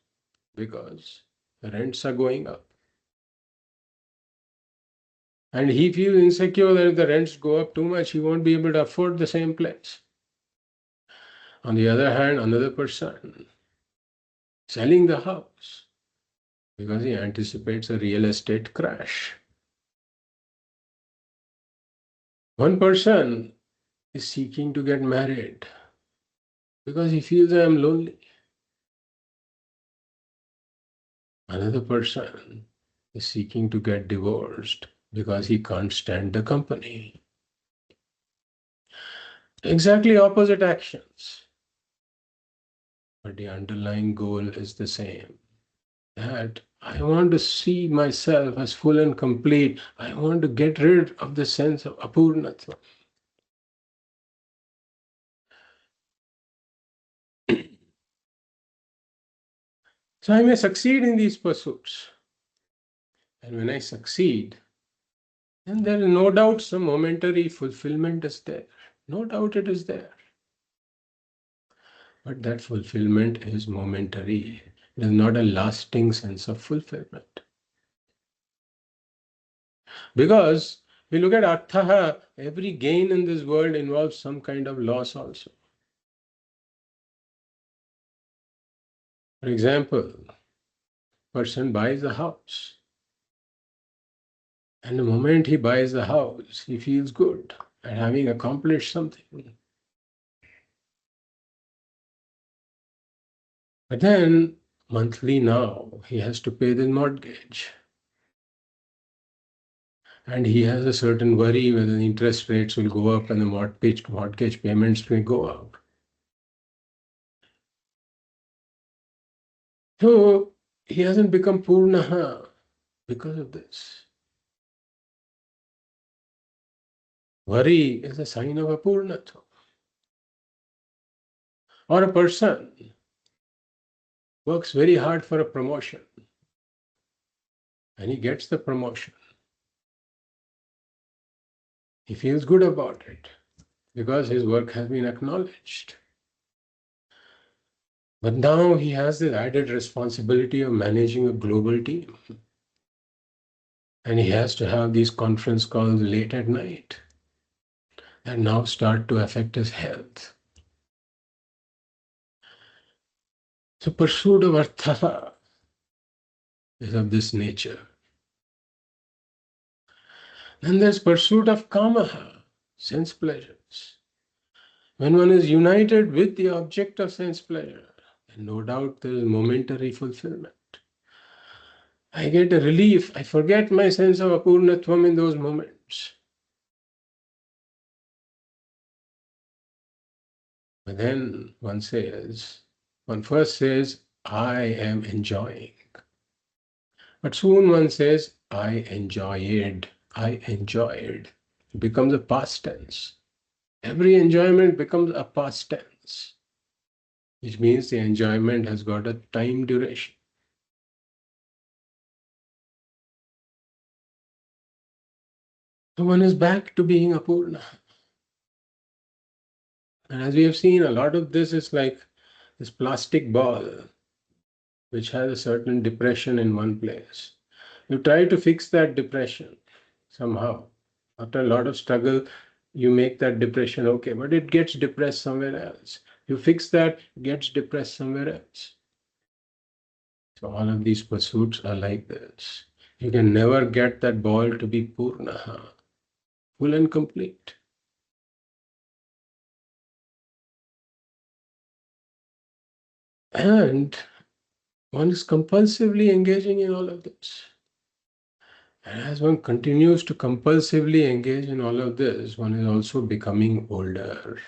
because the rents are going up. And he feels insecure that if the rents go up too much, he won't be able to afford the same place. On the other hand, another person selling the house because he anticipates a real estate crash. One person is seeking to get married because he feels I am lonely. Another person is seeking to get divorced because he can't stand the company. Exactly opposite actions. but the underlying goal is the same. That I want to see myself as full and complete. I want to get rid of the sense of apurnatva. So I may succeed in these pursuits. And when I succeed, then there is no doubt some momentary fulfillment is there. No doubt it is there. But that fulfillment is momentary. It is not a lasting sense of fulfillment. Because we look at artha, every gain in this world involves some kind of loss also. For example, person buys a house. And the moment he buys the house, he feels good at having accomplished something. But then, monthly now, he has to pay the mortgage. And he has a certain worry whether the interest rates will go up and the mortgage payments may go up. So, he hasn't become Purnaha because of this. Worry is a sign of apurnatva. Or a person works very hard for a promotion and he gets the promotion. He feels good about it because his work has been acknowledged. But now he has the added responsibility of managing a global team. And he has to have these conference calls late at night that now start to affect his health. So pursuit of artha is of this nature. Then there's pursuit of kamaha, sense pleasures. When one is united with the object of sense pleasure, then no doubt there is momentary fulfillment. I get a relief. I forget my sense of apurnatvam in those moments. But then one first says, I am enjoying. But soon one says, I enjoyed. It becomes a past tense. Every enjoyment becomes a past tense, which means the enjoyment has got a time duration. So one is back to being a Purna. And as we have seen, a lot of this is like this plastic ball, which has a certain depression in one place. You try to fix that depression somehow. After a lot of struggle, you make that depression okay, but it gets depressed somewhere else. You fix that, it gets depressed somewhere else. So all of these pursuits are like this. You can never get that ball to be purnaha, full and complete. And one is compulsively engaging in all of this. And as one continues to compulsively engage in all of this, one is also becoming older.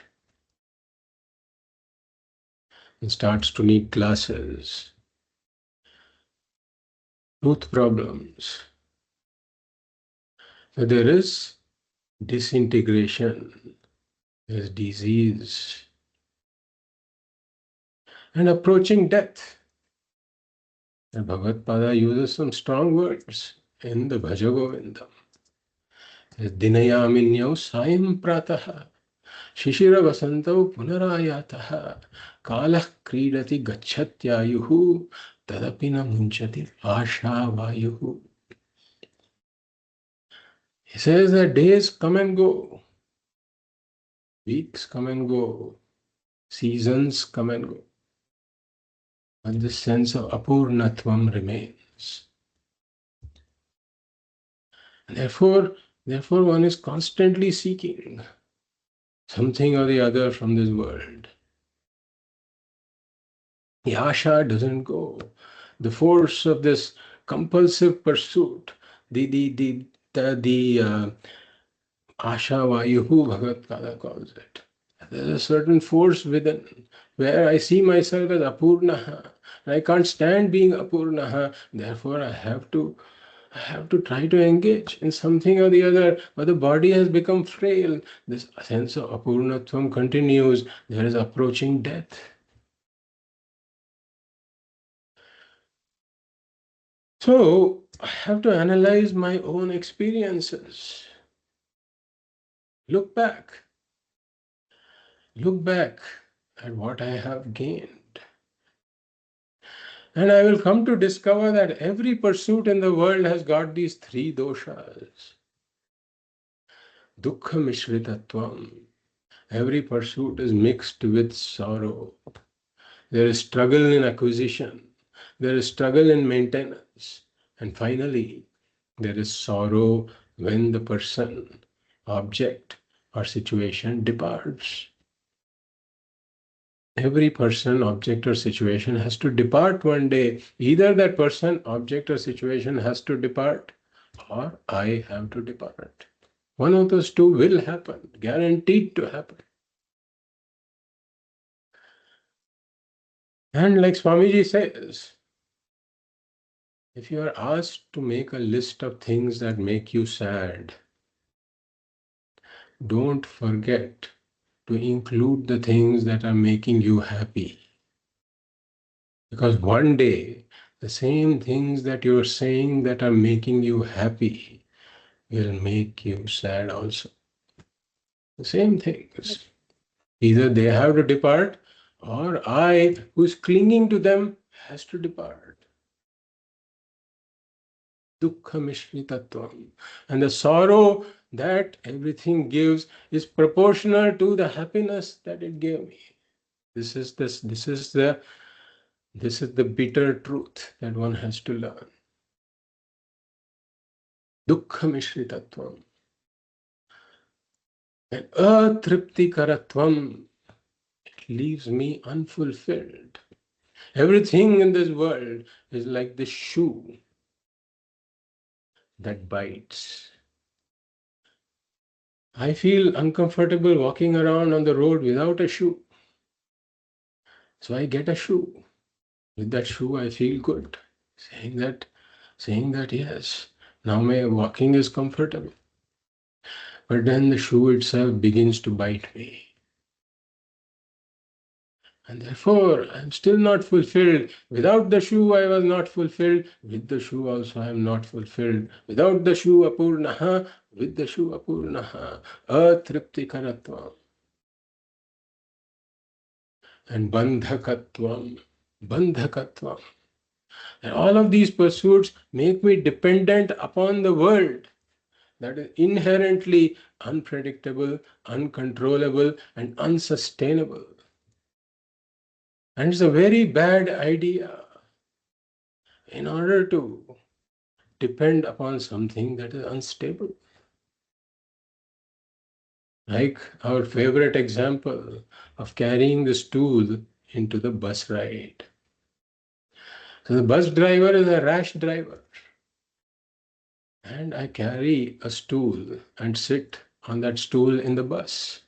It starts to need glasses, tooth problems. So there is disintegration, there's disease, and approaching death. And Bhagavad Pada uses some strong words in the Bhaja Govindam. Dinayaminyau sayam prataha shishira vasantau punarayataha kalah kridati gacchatyayuhu tadapina munchati asha vayuhu. He says that days come and go, weeks come and go, seasons come and go, but this sense of apurnatvam remains. And therefore one is constantly seeking something or the other from this world. The asha doesn't go. The force of this compulsive pursuit, the asha vayuhu, Bhagavad Gita calls it. There's a certain force within where I see myself as Apurnaha. And I can't stand being Apurnaha. Therefore, I have to try to engage in something or the other, but the body has become frail. This sense of Apurnatvam continues. There is approaching death. So I have to analyze my own experiences. Look back. Look back at what I have gained. And I will come to discover that every pursuit in the world has got these three doshas. Dukkha mishritatvam. Every pursuit is mixed with sorrow. There is struggle in acquisition. There is struggle in maintenance. And finally, there is sorrow when the person, object, or situation departs. Every person, object, or situation has to depart one day. Either that person, object, or situation has to depart, or I have to depart. One of those two will happen, guaranteed to happen. And like Swamiji says, if you are asked to make a list of things that make you sad, don't forget to include the things that are making you happy. Because one day, the same things that you're saying that are making you happy will make you sad also. The same things. Either they have to depart, or I, who's clinging to them, has to depart. Dukkha mishritatvam. And the sorrow that everything gives is proportional to the happiness that it gave me. This is the bitter truth that one has to learn. Dukkha mishritatvam. And atriptikaratvam, it leaves me unfulfilled. Everything in this world is like the shoe that bites. I feel uncomfortable walking around on the road without a shoe. So I get a shoe. With that shoe, I feel good. Saying that yes, now my walking is comfortable. But then the shoe itself begins to bite me. And therefore, I am still not fulfilled. Without the shoe, I was not fulfilled. With the shoe also, I am not fulfilled. Without the shoe, apurnaha. With the shoe, apurnaha. Atriptikaratvam. And bandhakatvam. Bandhakatvam. And all of these pursuits make me dependent upon the world that is inherently unpredictable, uncontrollable, and unsustainable. And it's a very bad idea in order to depend upon something that is unstable. Like our favorite example of carrying the stool into the bus ride. So the bus driver is a rash driver. And I carry a stool and sit on that stool in the bus.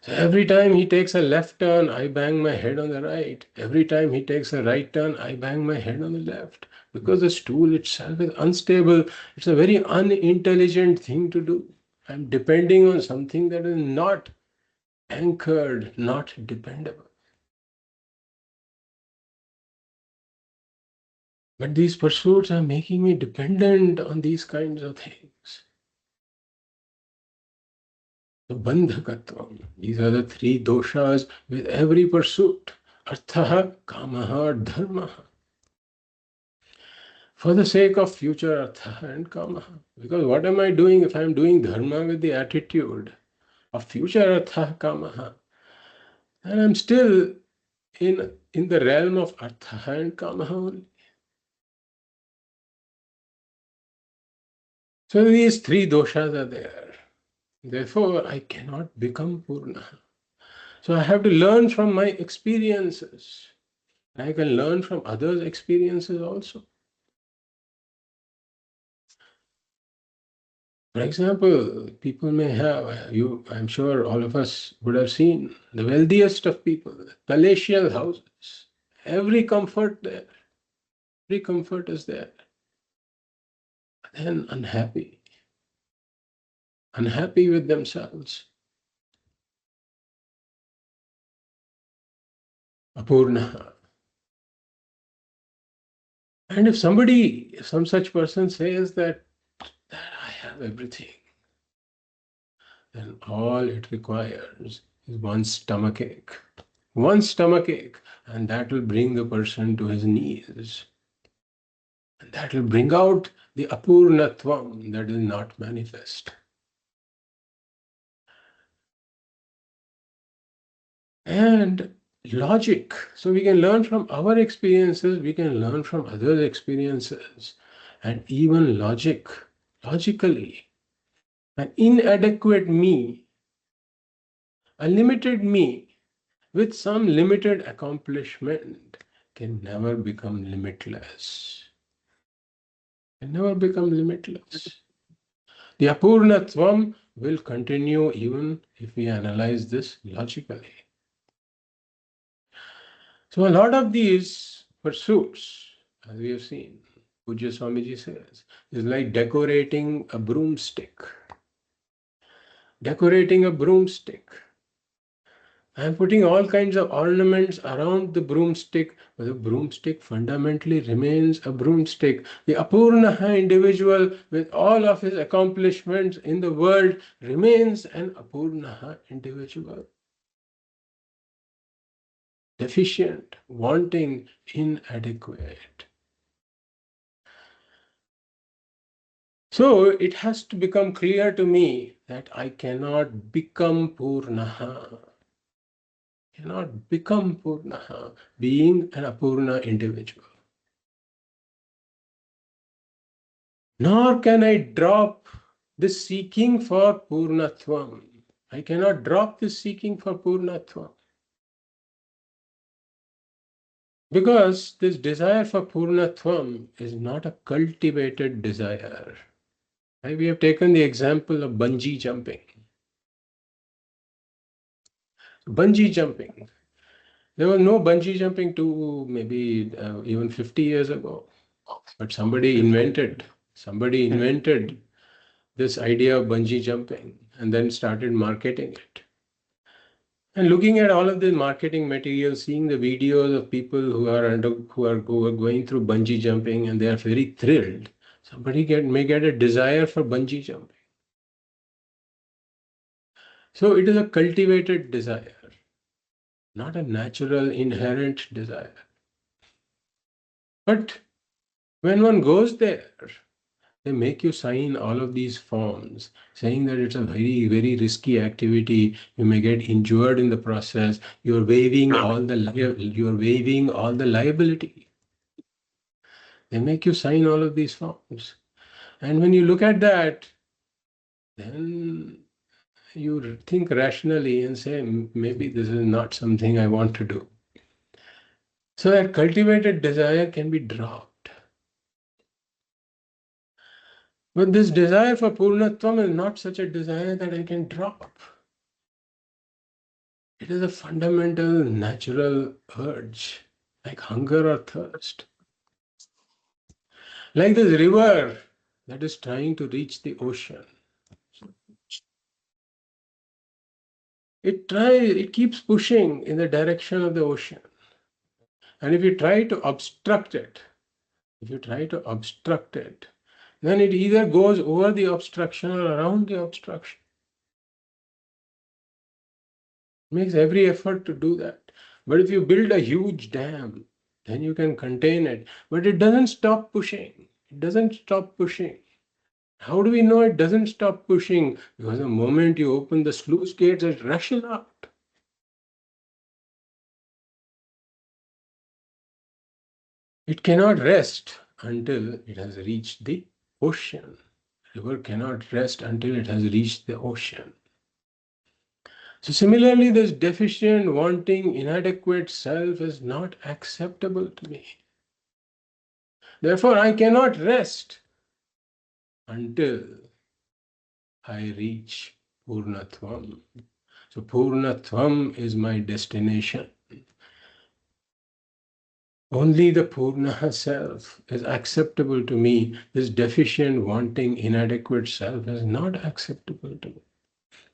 So every time he takes a left turn, I bang my head on the right. Every time he takes a right turn, I bang my head on the left. Because the stool itself is unstable. It's a very unintelligent thing to do. I'm depending on something that is not anchored, not dependable. But these pursuits are making me dependent on these kinds of things. The bandhakatvam. These are the three doshas with every pursuit. Arthaha, kamaha, dharmaha. For the sake of future artha and kamaha. Because what am I doing if I am doing dharma with the attitude of future artha kamaha? And I'm still in the realm of artha and kamaha only. So these three doshas are there. Therefore, I cannot become purna. So I have to learn from my experiences. I can learn from others' experiences also. For example, people may have, I'm sure all of us would have seen the wealthiest of people, palatial houses, every comfort there, every comfort is there. Then unhappy with themselves. Apurna. And if some such person says that I have everything, then all it requires is one stomachache. One stomachache, and that will bring the person to his knees. And that will bring out the apurnatvam that is not manifest. And logic. So we can learn from our experiences, we can learn from others' experiences, and even logically. An inadequate me, a limited me with some limited accomplishment can never become limitless. Can never become limitless. The apurnatvam will continue even if we analyze this logically. So a lot of these pursuits, as we have seen, Pujya Swamiji says, is like decorating a broomstick. Decorating a broomstick. I am putting all kinds of ornaments around the broomstick, but the broomstick fundamentally remains a broomstick. The Apurnaha individual, with all of his accomplishments in the world, remains an Apurnaha individual. Deficient, wanting, inadequate. So it has to become clear to me that I cannot become Purnaha. Cannot become Purnaha, being an Apurna individual. Nor can I drop the seeking for Purnatvam. I cannot drop the seeking for Purnatvam. Because this desire for Purnatvam is not a cultivated desire. We have taken the example of bungee jumping. Bungee jumping. There was no bungee jumping to maybe even 50 years ago. But somebody invented this idea of bungee jumping and then started marketing it. And looking at all of the marketing materials, seeing the videos of people who are going through bungee jumping and they are very thrilled, somebody may get a desire for bungee jumping. So it is a cultivated desire, not a natural inherent desire. But when one goes there, they make you sign all of these forms saying that it's a very, very risky activity. You may get injured in the process. You're waiving all the liability. They make you sign all of these forms. And when you look at that, then you think rationally and say, maybe this is not something I want to do. So that cultivated desire can be dropped. But this desire for Purnatvam is not such a desire that I can drop. It is a fundamental natural urge, like hunger or thirst. Like this river that is trying to reach the ocean. It keeps pushing in the direction of the ocean. And if you try to obstruct it, then it either goes over the obstruction or around the obstruction. It makes every effort to do that. But if you build a huge dam, then you can contain it. But it doesn't stop pushing. It doesn't stop pushing. How do we know it doesn't stop pushing? Because the moment you open the sluice gates, it rushes out. It cannot rest until it has reached the ocean. River cannot rest until it has reached the ocean. So similarly, this deficient, wanting, inadequate self is not acceptable to me. Therefore, I cannot rest until I reach Purnatvam. So Purnatvam is my destination. Only the Purna self is acceptable to me. This deficient, wanting, inadequate self is not acceptable to me.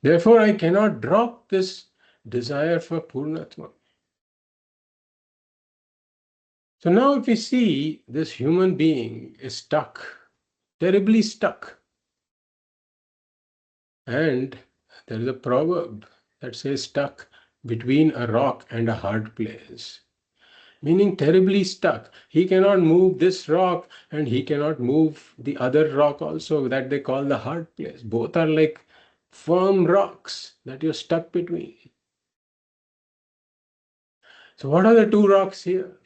Therefore, I cannot drop this desire for Purnatvam. So now if we see this human being is stuck, terribly stuck. And there is a proverb that says stuck between a rock and a hard place. Meaning terribly stuck. He cannot move this rock and he cannot move the other rock also that they call the hard place. Both are like firm rocks that you're stuck between. So what are the two rocks here?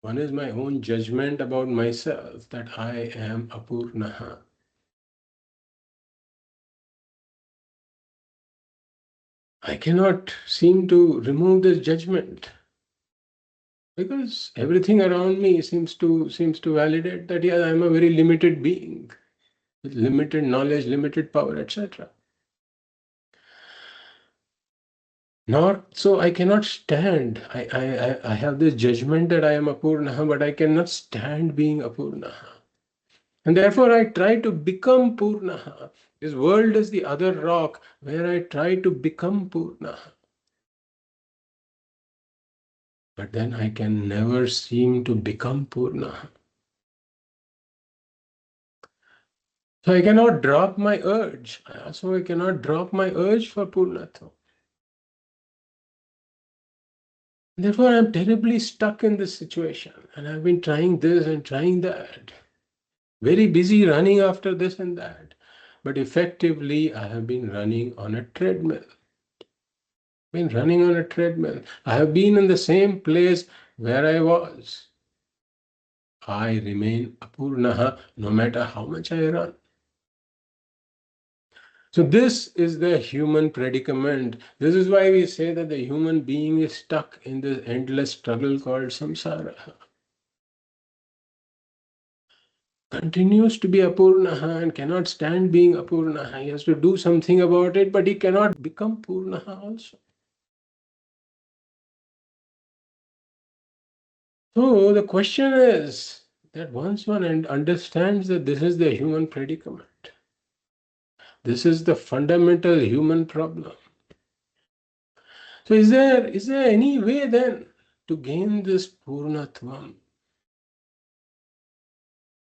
One is my own judgment about myself that I am apurnaha. I cannot seem to remove this judgment because everything around me seems to validate that yes, I am a very limited being with limited knowledge, limited power, etc. Not so I cannot stand. I have this judgment that I am apurnaha, but I cannot stand being apurnaha. And therefore I try to become Purnaha. This world is the other rock where I try to become Purnaha. But then I can never seem to become Purnaha. So I cannot drop my urge. So I cannot drop my urge for Purnatva. Therefore I am terribly stuck in this situation. And I've been trying this and trying that. Very busy running after this and that. But effectively I have been running on a treadmill. Been running on a treadmill. I have been in the same place where I was. I remain apurnaha no matter how much I run. So this is the human predicament. This is why we say that the human being is stuck in this endless struggle called samsara. Continues to be apurnaha and cannot stand being apurnaha. He has to do something about it, but he cannot become purnaha also. So the question is that once one understands that this is the human predicament, this is the fundamental human problem. So is there any way then to gain this purnatvam?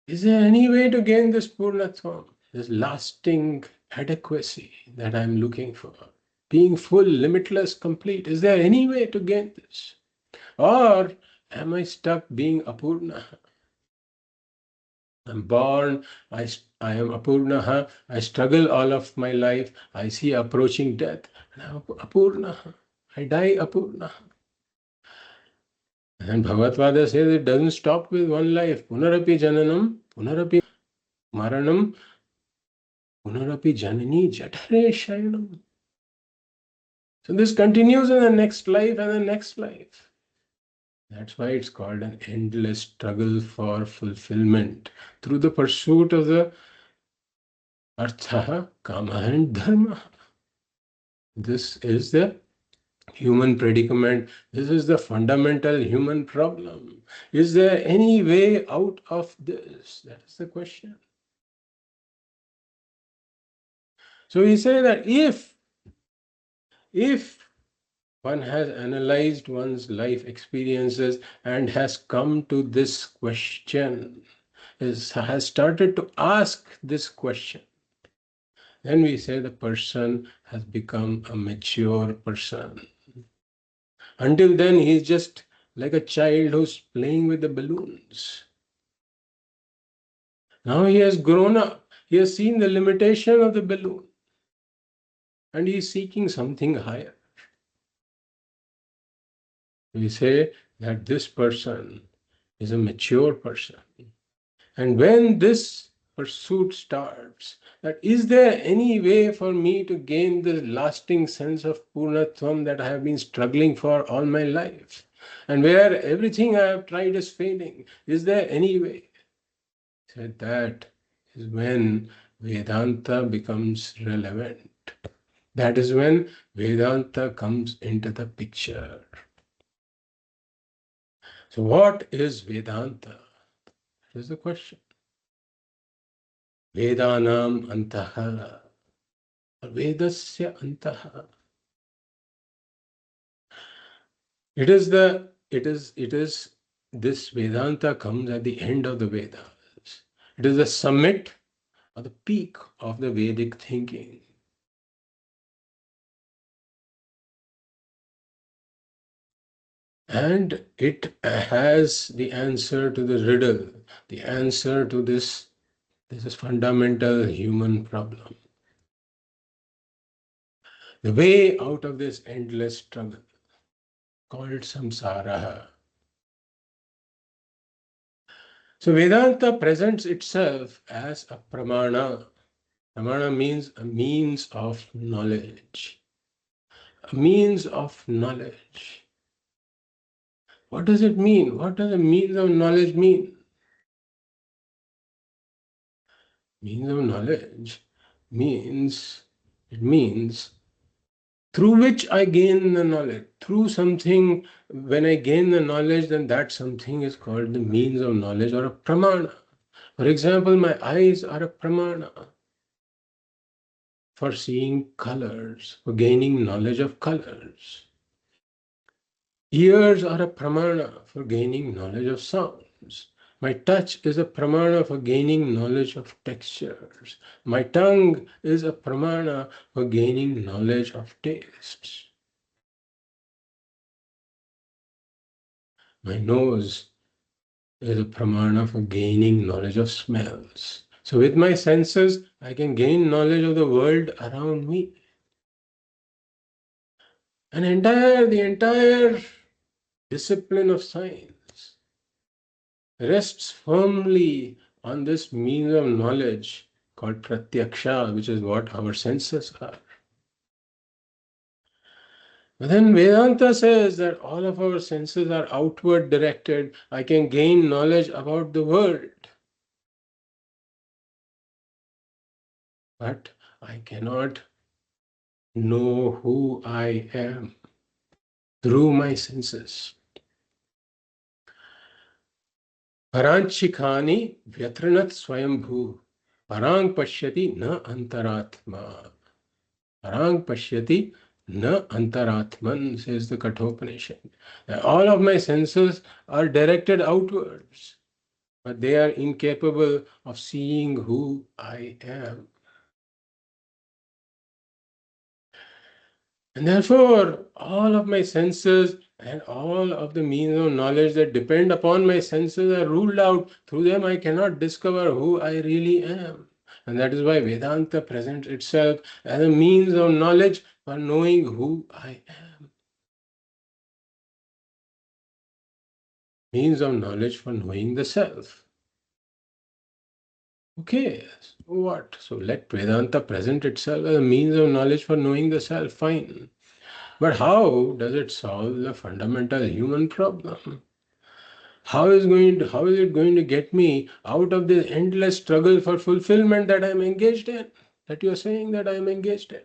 Is there any way to gain this purnatvam? This lasting adequacy that I'm looking for. Being full, limitless, complete. Is there any way to gain this? Or am I stuck being apurnaha? I'm born, I am apurnaha, I struggle all of my life, I see approaching death, and I'm apurnaha. I die apurnaha. And Bhagavad says it doesn't stop with one life. Punarapi jananam, punarapi maranam, punarapi janani jatare shayanam. So this continues in the next life and the next life. That's why it's called an endless struggle for fulfillment through the pursuit of the artha, kama and dharma. This is the human predicament. This is the fundamental human problem. Is there any way out of this? That is the question. So we say that if one has analyzed one's life experiences and has come to this question, has started to ask this question, then we say the person has become a mature person. Until then, he is just like a child who's playing with the balloons. Now he has grown up. He has seen the limitation of the balloon. And he is seeking something higher. We say that this person is a mature person. And when this pursuit starts, that is there any way for me to gain the lasting sense of Purnatvam that I have been struggling for all my life? And where everything I have tried is failing, is there any way? Said that is when Vedanta becomes relevant. That is when Vedanta comes into the picture. So what is Vedanta? That is the question. Vedanam antaha. Vedasya antaha. It is this Vedanta comes at the end of the Vedas. It is the summit or the peak of the Vedic thinking. And it has the answer to the riddle, the answer to this is fundamental human problem. The way out of this endless struggle called samsara. So Vedanta presents itself as a pramana. Pramana means a means of knowledge. A means of knowledge. What does it mean? What does a means of knowledge mean? Means of knowledge means through which I gain the knowledge. Through something, when I gain the knowledge, then that something is called the means of knowledge or a pramana. For example, my eyes are a pramana for seeing colors, for gaining knowledge of colors. Ears are a pramana for gaining knowledge of sounds. My touch is a pramana for gaining knowledge of textures. My tongue is a pramana for gaining knowledge of tastes. My nose is a pramana for gaining knowledge of smells. So with my senses, I can gain knowledge of the world around me. The entire discipline of science rests firmly on this means of knowledge called pratyaksha, which is what our senses are. But then Vedanta says that all of our senses are outward directed. I can gain knowledge about the world, but I cannot know who I am through my senses. Paranchikhani vyatranat swayambhu parang pashyati na antaratma. Parang pashyati na antaratman, says the Kathopanishad. All of my senses are directed outwards, but they are incapable of seeing who I am. And therefore, all of my senses and all of the means of knowledge that depend upon my senses are ruled out. Through them, I cannot discover who I really am. And that is why Vedanta presents itself as a means of knowledge for knowing who I am. Means of knowledge for knowing the self. Okay, so what? So let Vedanta present itself as a means of knowledge for knowing the self. Fine. But how does it solve the fundamental human problem? How is it going to get me out of this endless struggle for fulfillment that I am engaged in? That you are saying that I am engaged in.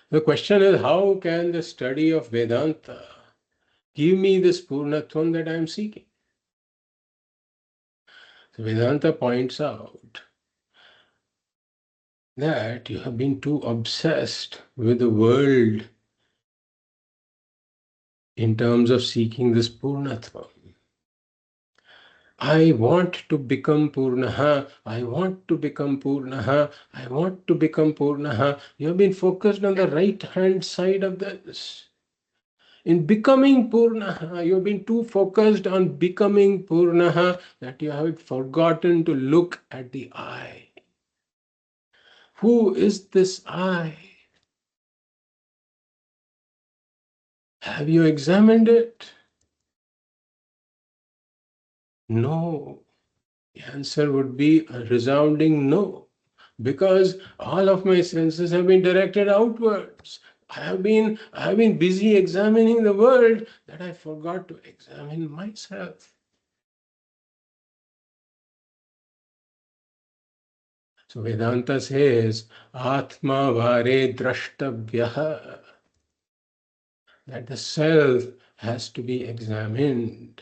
The question is, how can the study of Vedanta give me this Purnatvam that I am seeking? So Vedanta points out that you have been too obsessed with the world in terms of seeking this Purnatvam. I want to become Purnaha. I want to become Purnaha. I want to become Purnaha. You have been focused on the right hand side of this. In becoming Purnaha, you have been too focused on becoming Purnaha that you have forgotten to look at the I. Who is this I? Have you examined it? No. The answer would be a resounding no, because all of my senses have been directed outwards. I have been busy examining the world that I forgot to examine myself. So Vedanta says, Atma vare drashtabhyaha, that the self has to be examined.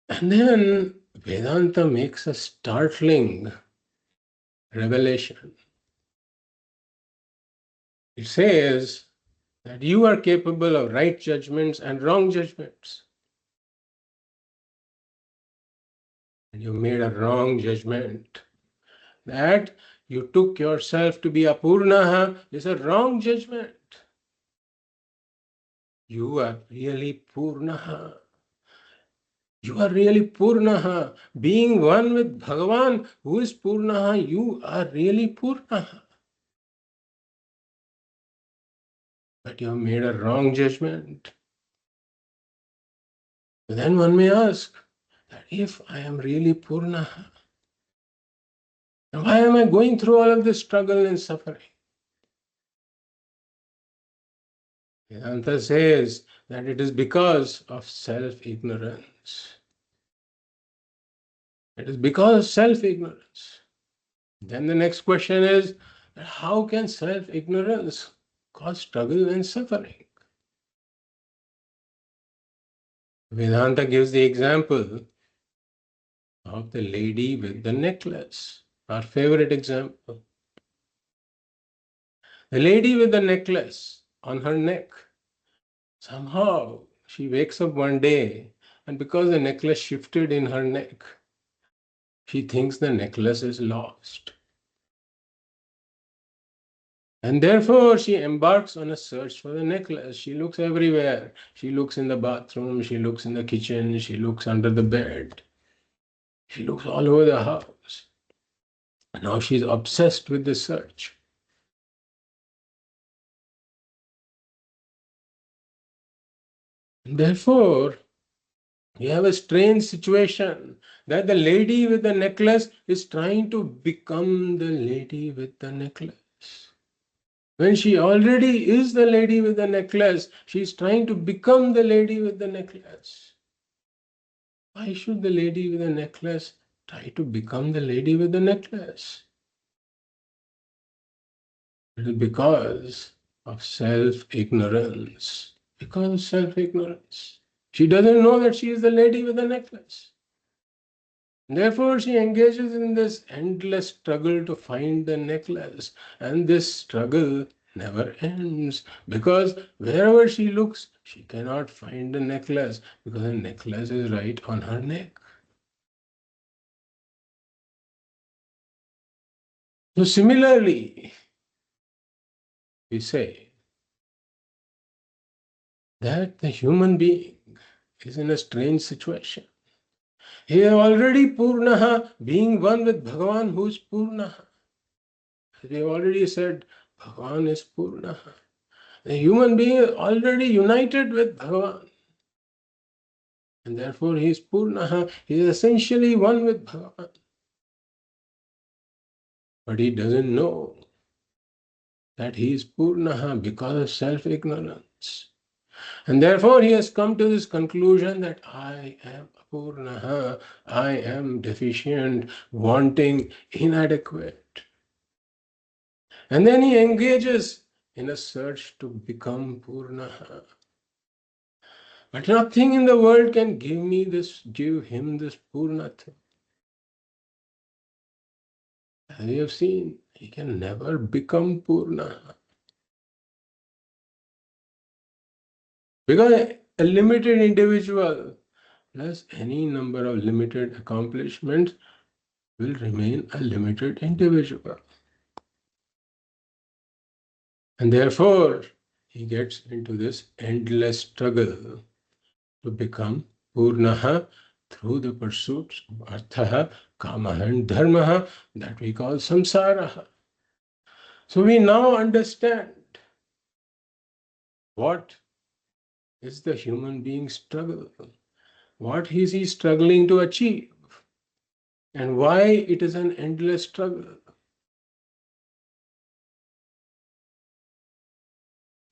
And then Vedanta makes a startling revelation. It says that you are capable of right judgments and wrong judgments. And you made a wrong judgment. That you took yourself to be Apurnaha is a wrong judgment. You are really Purnaha. You are really Purnaha. Being one with Bhagavan, who is Purnaha, you are really Purnaha. But you have made a wrong judgment. Then one may ask that if I am really Purnaha, then why am I going through all of this struggle and suffering? Vedanta says that it is because of self-ignorance. It is because of self-ignorance. Then the next question is, how can self-ignorance cause struggle and suffering? Vedanta gives the example of the lady with the necklace, our favorite example. The lady with the necklace on her neck, somehow she wakes up one day, and because the necklace shifted in her neck, she thinks the necklace is lost. And therefore she embarks on a search for the necklace. She looks everywhere. She looks in the bathroom, she looks in the kitchen, she looks under the bed. She looks all over the house. Now she's obsessed with the search. And therefore, you have a strange situation that the lady with the necklace is trying to become the lady with the necklace. When she already is the lady with the necklace, she is trying to become the lady with the necklace. Why should the lady with the necklace try to become the lady with the necklace? It is because of self-ignorance. Because of self-ignorance. She doesn't know that she is the lady with the necklace. Therefore, she engages in this endless struggle to find the necklace. And this struggle never ends because wherever she looks, she cannot find the necklace because the necklace is right on her neck. So, similarly, we say that the human being is in a strange situation. He is already Purnaha, being one with Bhagavan who is Purnaha. As we have already said, Bhagavan is Purnaha. The human being is already united with Bhagavan. And therefore he is Purnaha. He is essentially one with Bhagavan. But he doesn't know that he is Purnaha because of self-ignorance. And therefore he has come to this conclusion that I am Apurnaha, I am deficient, wanting, inadequate. And then he engages in a search to become Purnaha. But nothing in the world can give him this Purnatva. As we have seen, he can never become Purnaha. Because a limited individual plus any number of limited accomplishments will remain a limited individual. And therefore, he gets into this endless struggle to become Purnaha through the pursuits of Arthaha, Kamaha and Dharmaha that we call Samsaraha. So we now understand what is the human being's struggle, what is he struggling to achieve, and why it is an endless struggle.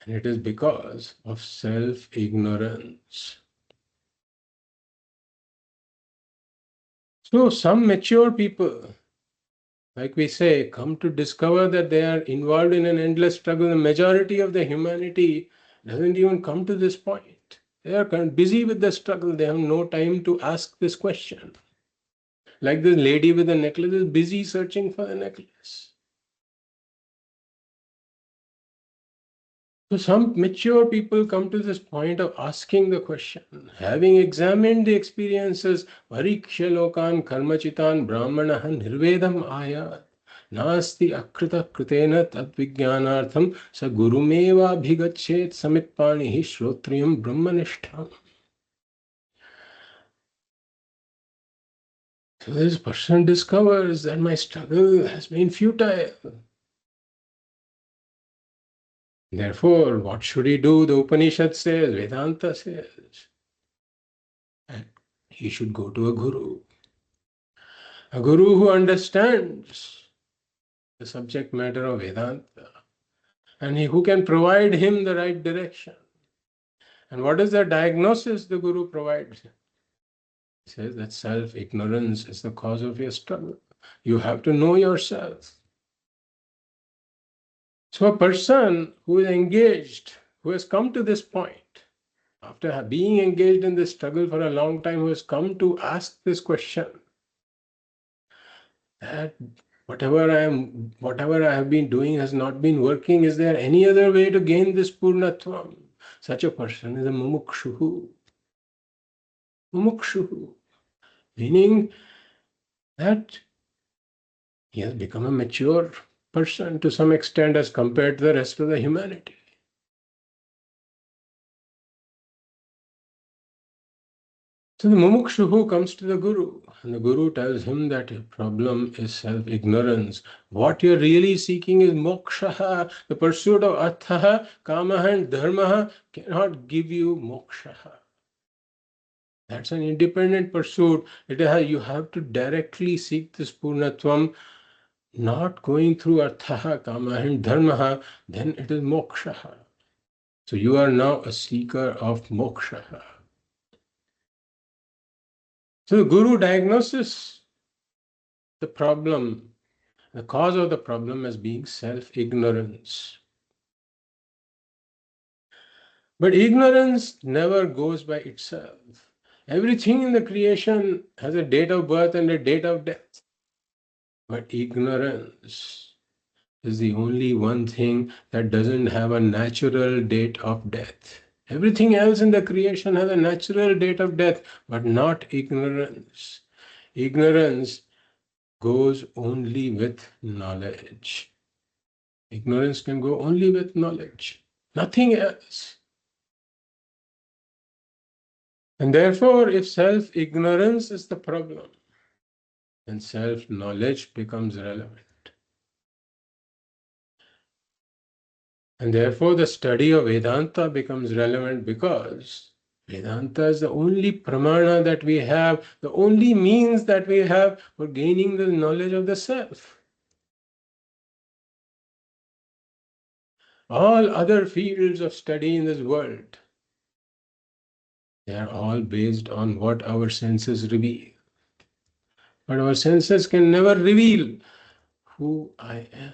And it is because of self-ignorance. So some mature people, like we say, come to discover that they are involved in an endless struggle. The majority of the humanity doesn't even come to this point. They are kind of busy with the struggle. They have no time to ask this question. Like the lady with the necklace is busy searching for the necklace. So some mature people come to this point of asking the question, having examined the experiences, Pariksha lokan karmachitan brahmanaha nirvedam ayat. Nasti akrita kritena tadvijnanartham sa gurumeva bhigachet samitpanihi shrotriyam brahmanishtham. So this person discovers that my struggle has been futile. Therefore, what should he do? The Upanishad says, Vedanta says, he should go to a guru. A guru who understands the subject matter of Vedanta and who can provide him the right direction. And what is the diagnosis the guru provides? He says that self-ignorance is the cause of your struggle. You have to know yourself. So a person who is engaged, who has come to this point, after being engaged in this struggle for a long time, who has come to ask this question, that whatever I have been doing has not been working. Is there any other way to gain this purnatvam? Such a person is a mumukshuhu. Mumukshuhu, meaning that he has become a mature person to some extent as compared to the rest of the humanity. So the mumukshuhu comes to the guru, and the guru tells him that your problem is self-ignorance. What you're really seeking is moksha. The pursuit of artha, kama, and dharma cannot give you moksha. That's an independent pursuit. You have to directly seek this purnatvam, not going through artha, kama, and dharma. Then it is moksha. So you are now a seeker of moksha. So the guru diagnoses the problem, the cause of the problem as being self-ignorance. But ignorance never goes by itself. Everything in the creation has a date of birth and a date of death. But ignorance is the only one thing that doesn't have a natural date of death. Everything else in the creation has a natural date of death, but not ignorance. Ignorance goes only with knowledge. Ignorance can go only with knowledge, nothing else. And therefore, if self-ignorance is the problem, then self-knowledge becomes relevant. And therefore, the study of Vedanta becomes relevant because Vedanta is the only pramana that we have, the only means that we have for gaining the knowledge of the self. All other fields of study in this world, they are all based on what our senses reveal. But our senses can never reveal who I am.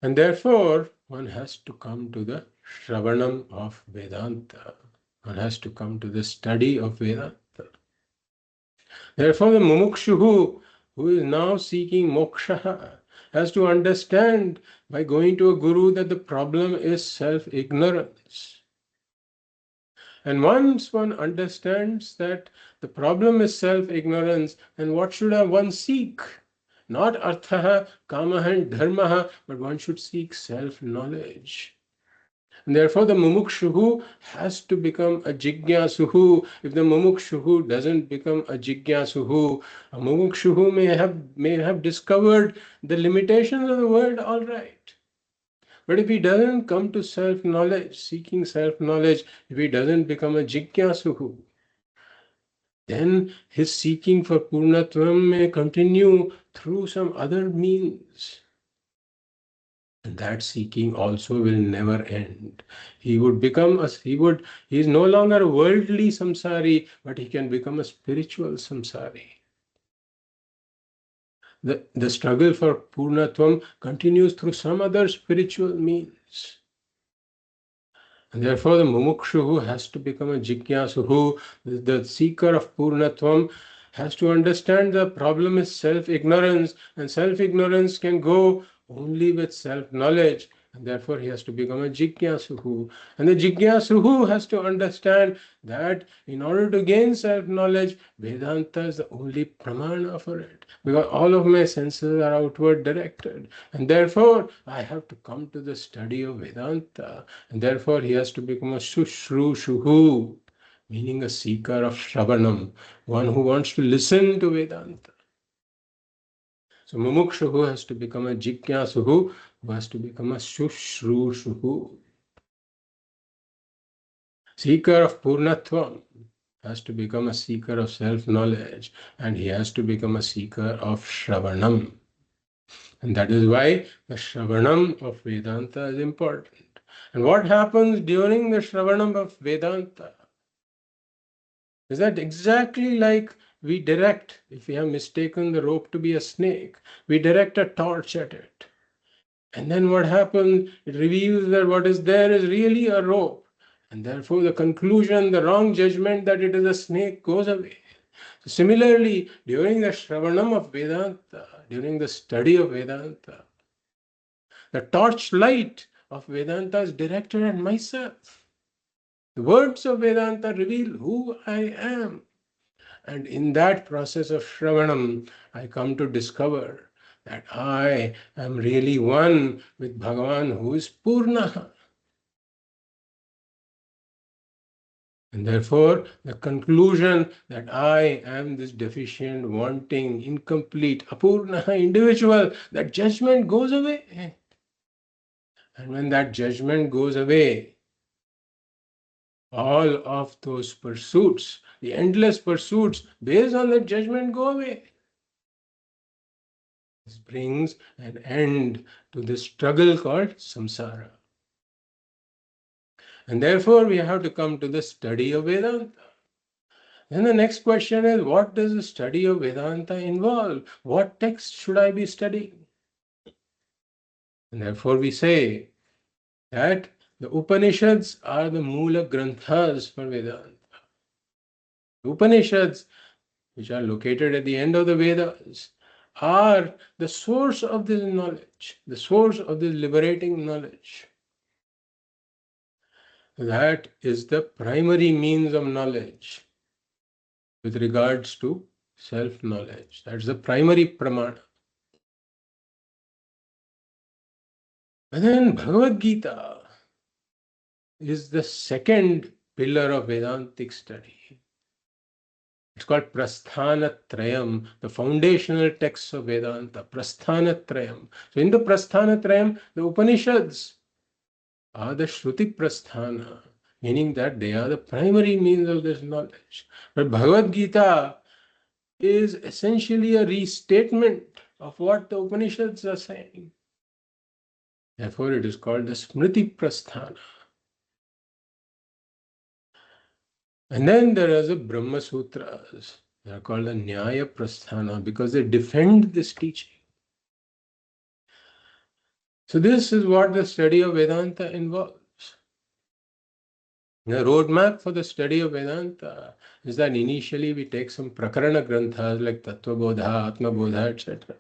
And therefore, one has to come to the Shravanam of Vedanta. One has to come to the study of Vedanta. Therefore, the mumukshu who is now seeking moksha has to understand by going to a guru that the problem is self-ignorance. And once one understands that the problem is self-ignorance, then what should one seek? Not artha, kama, and dharma, but one should seek self-knowledge. And therefore, the mumukshuhu has to become a jigyasuhu. If the mumukshuhu doesn't become a jigyasuhu, a mumukshuhu may have discovered the limitations of the world, all right. But if he doesn't come to self-knowledge, seeking self-knowledge, if he doesn't become a jigyasuhu, then his seeking for purnatvam may continue through some other means. And that seeking also will never end. He is no longer a worldly samsari, but he can become a spiritual samsari. The struggle for Purnatvam continues through some other spiritual means. And therefore, the mumukshu has to become a jikyasu, the seeker of Purnatvam, has to understand the problem is self-ignorance, and self-ignorance can go only with self-knowledge. And therefore, he has to become a jikyasu. And the jikyasu has to understand that in order to gain self-knowledge, Vedanta is the only pramana for it. Because all of my senses are outward directed. And therefore, I have to come to the study of Vedanta. And therefore, he has to become a shushru, meaning a seeker of Shravanam, one who wants to listen to Vedanta. So mumukshu has to become a jikyasu, who has to become a shushru. Seeker of Purnatvam has to become a seeker of self-knowledge, and he has to become a seeker of Shravanam. And that is why the Shravanam of Vedanta is important. And what happens during the Shravanam of Vedanta is that exactly like we direct, if we have mistaken the rope to be a snake, we direct a torch at it. And then what happens? It reveals that what is there is really a rope. And therefore the conclusion, the wrong judgment that it is a snake goes away. So similarly, during the Shravanam of Vedanta, during the study of Vedanta, the torchlight of Vedanta is directed at myself. The words of Vedanta reveal who I am. And in that process of Shravanam, I come to discover that I am really one with Bhagavan who is Purna. And therefore, the conclusion that I am this deficient, wanting, incomplete, Apurna individual, that judgment goes away. And when that judgment goes away, all of those pursuits, the endless pursuits based on that judgment go away. This brings an end to this struggle called samsara. And therefore, we have to come to the study of Vedanta. Then the next question is, what does the study of Vedanta involve? What text should I be studying? And therefore, we say that the Upanishads are the Mula Granthas for Vedanta. The Upanishads, which are located at the end of the Vedas, are the source of this knowledge, the source of this liberating knowledge. That is the primary means of knowledge with regards to self-knowledge. That's the primary pramana. And then Bhagavad Gita is the second pillar of Vedantic study. It's called Prasthanatrayam, the foundational texts of Vedanta, Prasthanatrayam. So in the Prasthanatrayam, the Upanishads are the Shruti Prasthana, meaning that they are the primary means of this knowledge. But Bhagavad Gita is essentially a restatement of what the Upanishads are saying. Therefore, it is called the Smriti Prasthana. And then there are the Brahma Sutras. They are called the Nyaya Prasthana because they defend this teaching. So this is what the study of Vedanta involves. The roadmap for the study of Vedanta is that initially we take some Prakarana Granthas like Tattva Bodha, Atma Bodha, etc.,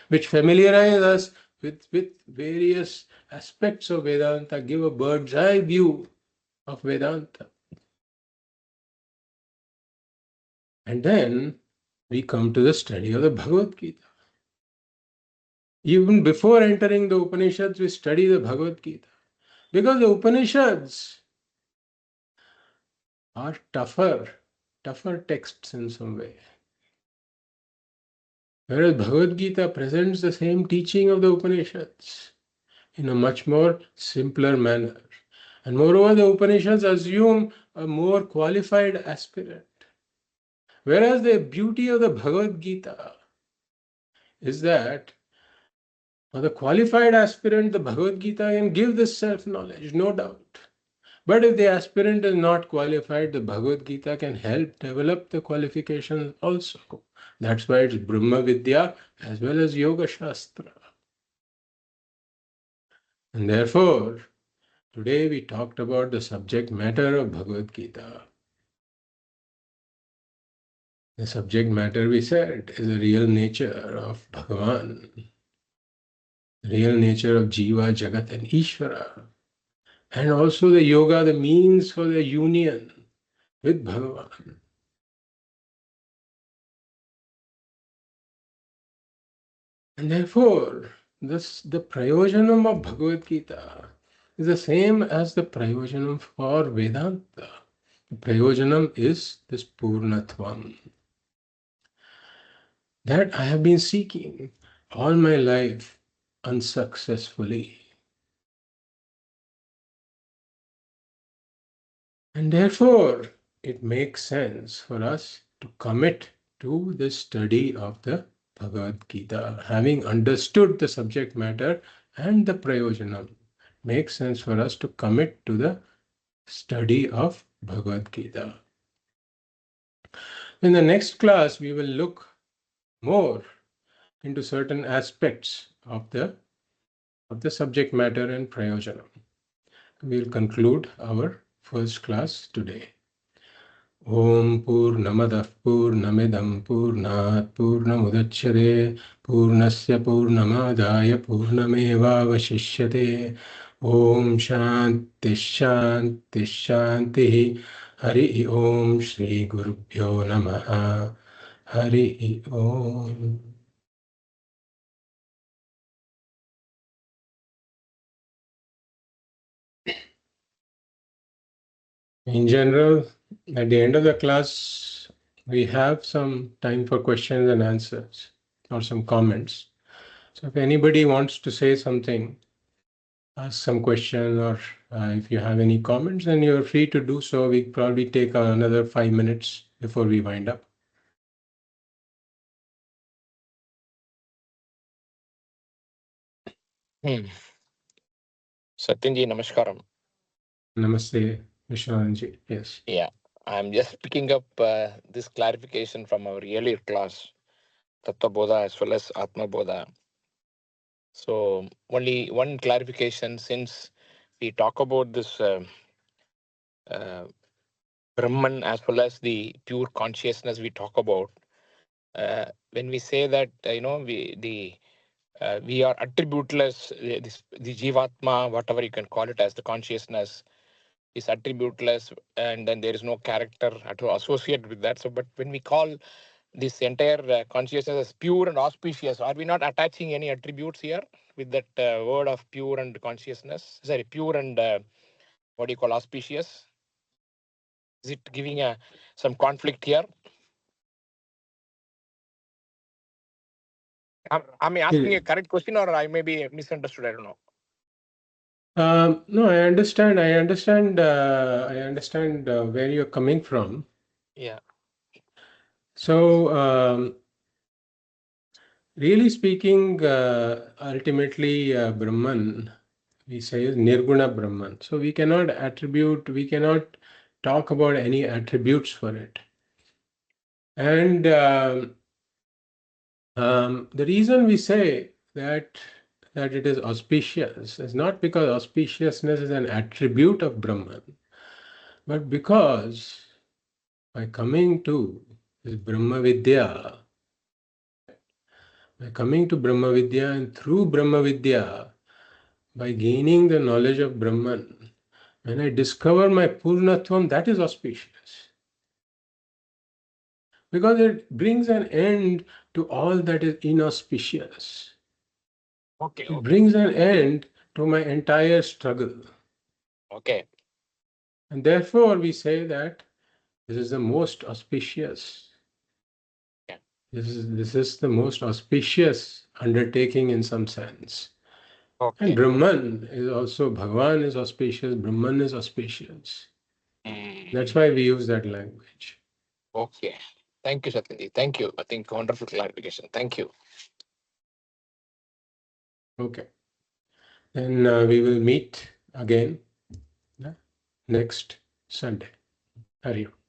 which familiarize us with various aspects of Vedanta, give a bird's eye view of Vedanta. And then we come to the study of the Bhagavad Gita. Even before entering the Upanishads, we study the Bhagavad Gita. Because the Upanishads are tougher texts in some way. Whereas Bhagavad Gita presents the same teaching of the Upanishads in a much more simpler manner. And moreover, the Upanishads assume a more qualified aspirant. Whereas the beauty of the Bhagavad Gita is that Now, the qualified aspirant, the Bhagavad Gita can give this self-knowledge, no doubt. But if the aspirant is not qualified, the Bhagavad Gita can help develop the qualifications also. That's why it's Brahma Vidya as well as Yoga Shastra. And therefore, today we talked about the subject matter of Bhagavad Gita. The subject matter, we said, is the real nature of Bhagavan, the real nature of Jiva, Jagat and Ishvara. And also the yoga, the means for the union with Bhagavan. And therefore, the prayojanam of Bhagavad Gita is the same as the prayojanam for Vedanta. The prayojanam is this Purnatvam that I have been seeking all my life unsuccessfully. And therefore, it makes sense for us to commit to the study of the Bhagavad Gita. Having understood the subject matter and the prayojanam, makes sense for us to commit to the study of Bhagavad Gita. In the next class, we will look more into certain aspects of the subject matter and prayojanam. We will conclude our first class today. Om Purnamadah Purnamidam Purnat Purnamudachyate Purnasya Purnamadaya Purnamevavashishyate Om Shanti Shanti Shanti Hari Om Shri Gurubhyo Namaha Hari Om. In general, at the end of the class, we have some time for questions and answers or some comments. So if anybody wants to say something, ask some question, or if you have any comments, then you're free to do so. We probably take another 5 minutes before we wind up. Satyanji, namaskaram. Namaste, Vishwananji. Yes. Yeah, I'm just picking up this clarification from our earlier class, Tattva Bodha as well as Atma Bodha. So, only one clarification, since we talk about this uh, Brahman as well as the pure consciousness we talk about, when we say that, we are attributeless, the Jivatma, whatever you can call it as the consciousness, is attributeless, and then there is no character at all associated with that. So, but when we call this entire consciousness as pure and auspicious, are we not attaching any attributes here with that word of pure and consciousness? Sorry, pure and what do you call auspicious? Is it giving some conflict here? I'm asking a correct question, or I may be misunderstood. I don't know. No, I understand. I understand. I understand where you're coming from. Yeah. So, really speaking, ultimately, Brahman, we say, is Nirguna Brahman. So we cannot talk about any attributes for it. And the reason we say that it is auspicious is not because auspiciousness is an attribute of Brahman, but because by coming to this Brahma Vidya, and through Brahma Vidya, by gaining the knowledge of Brahman, when I discover my Purnatvam, that is auspicious. Because it brings an end to all that is inauspicious. Okay. It brings an end to my entire struggle. Okay. And therefore, we say that this is the most auspicious. Yeah. This is the most auspicious undertaking in some sense. Okay. And Brahman is also, Bhagavan is auspicious, Brahman is auspicious. That's why we use that language. Okay. Thank you, Satyanji. Thank you. I think wonderful clarification. Thank you. Okay. Then we will meet again next Sunday. Hari Om.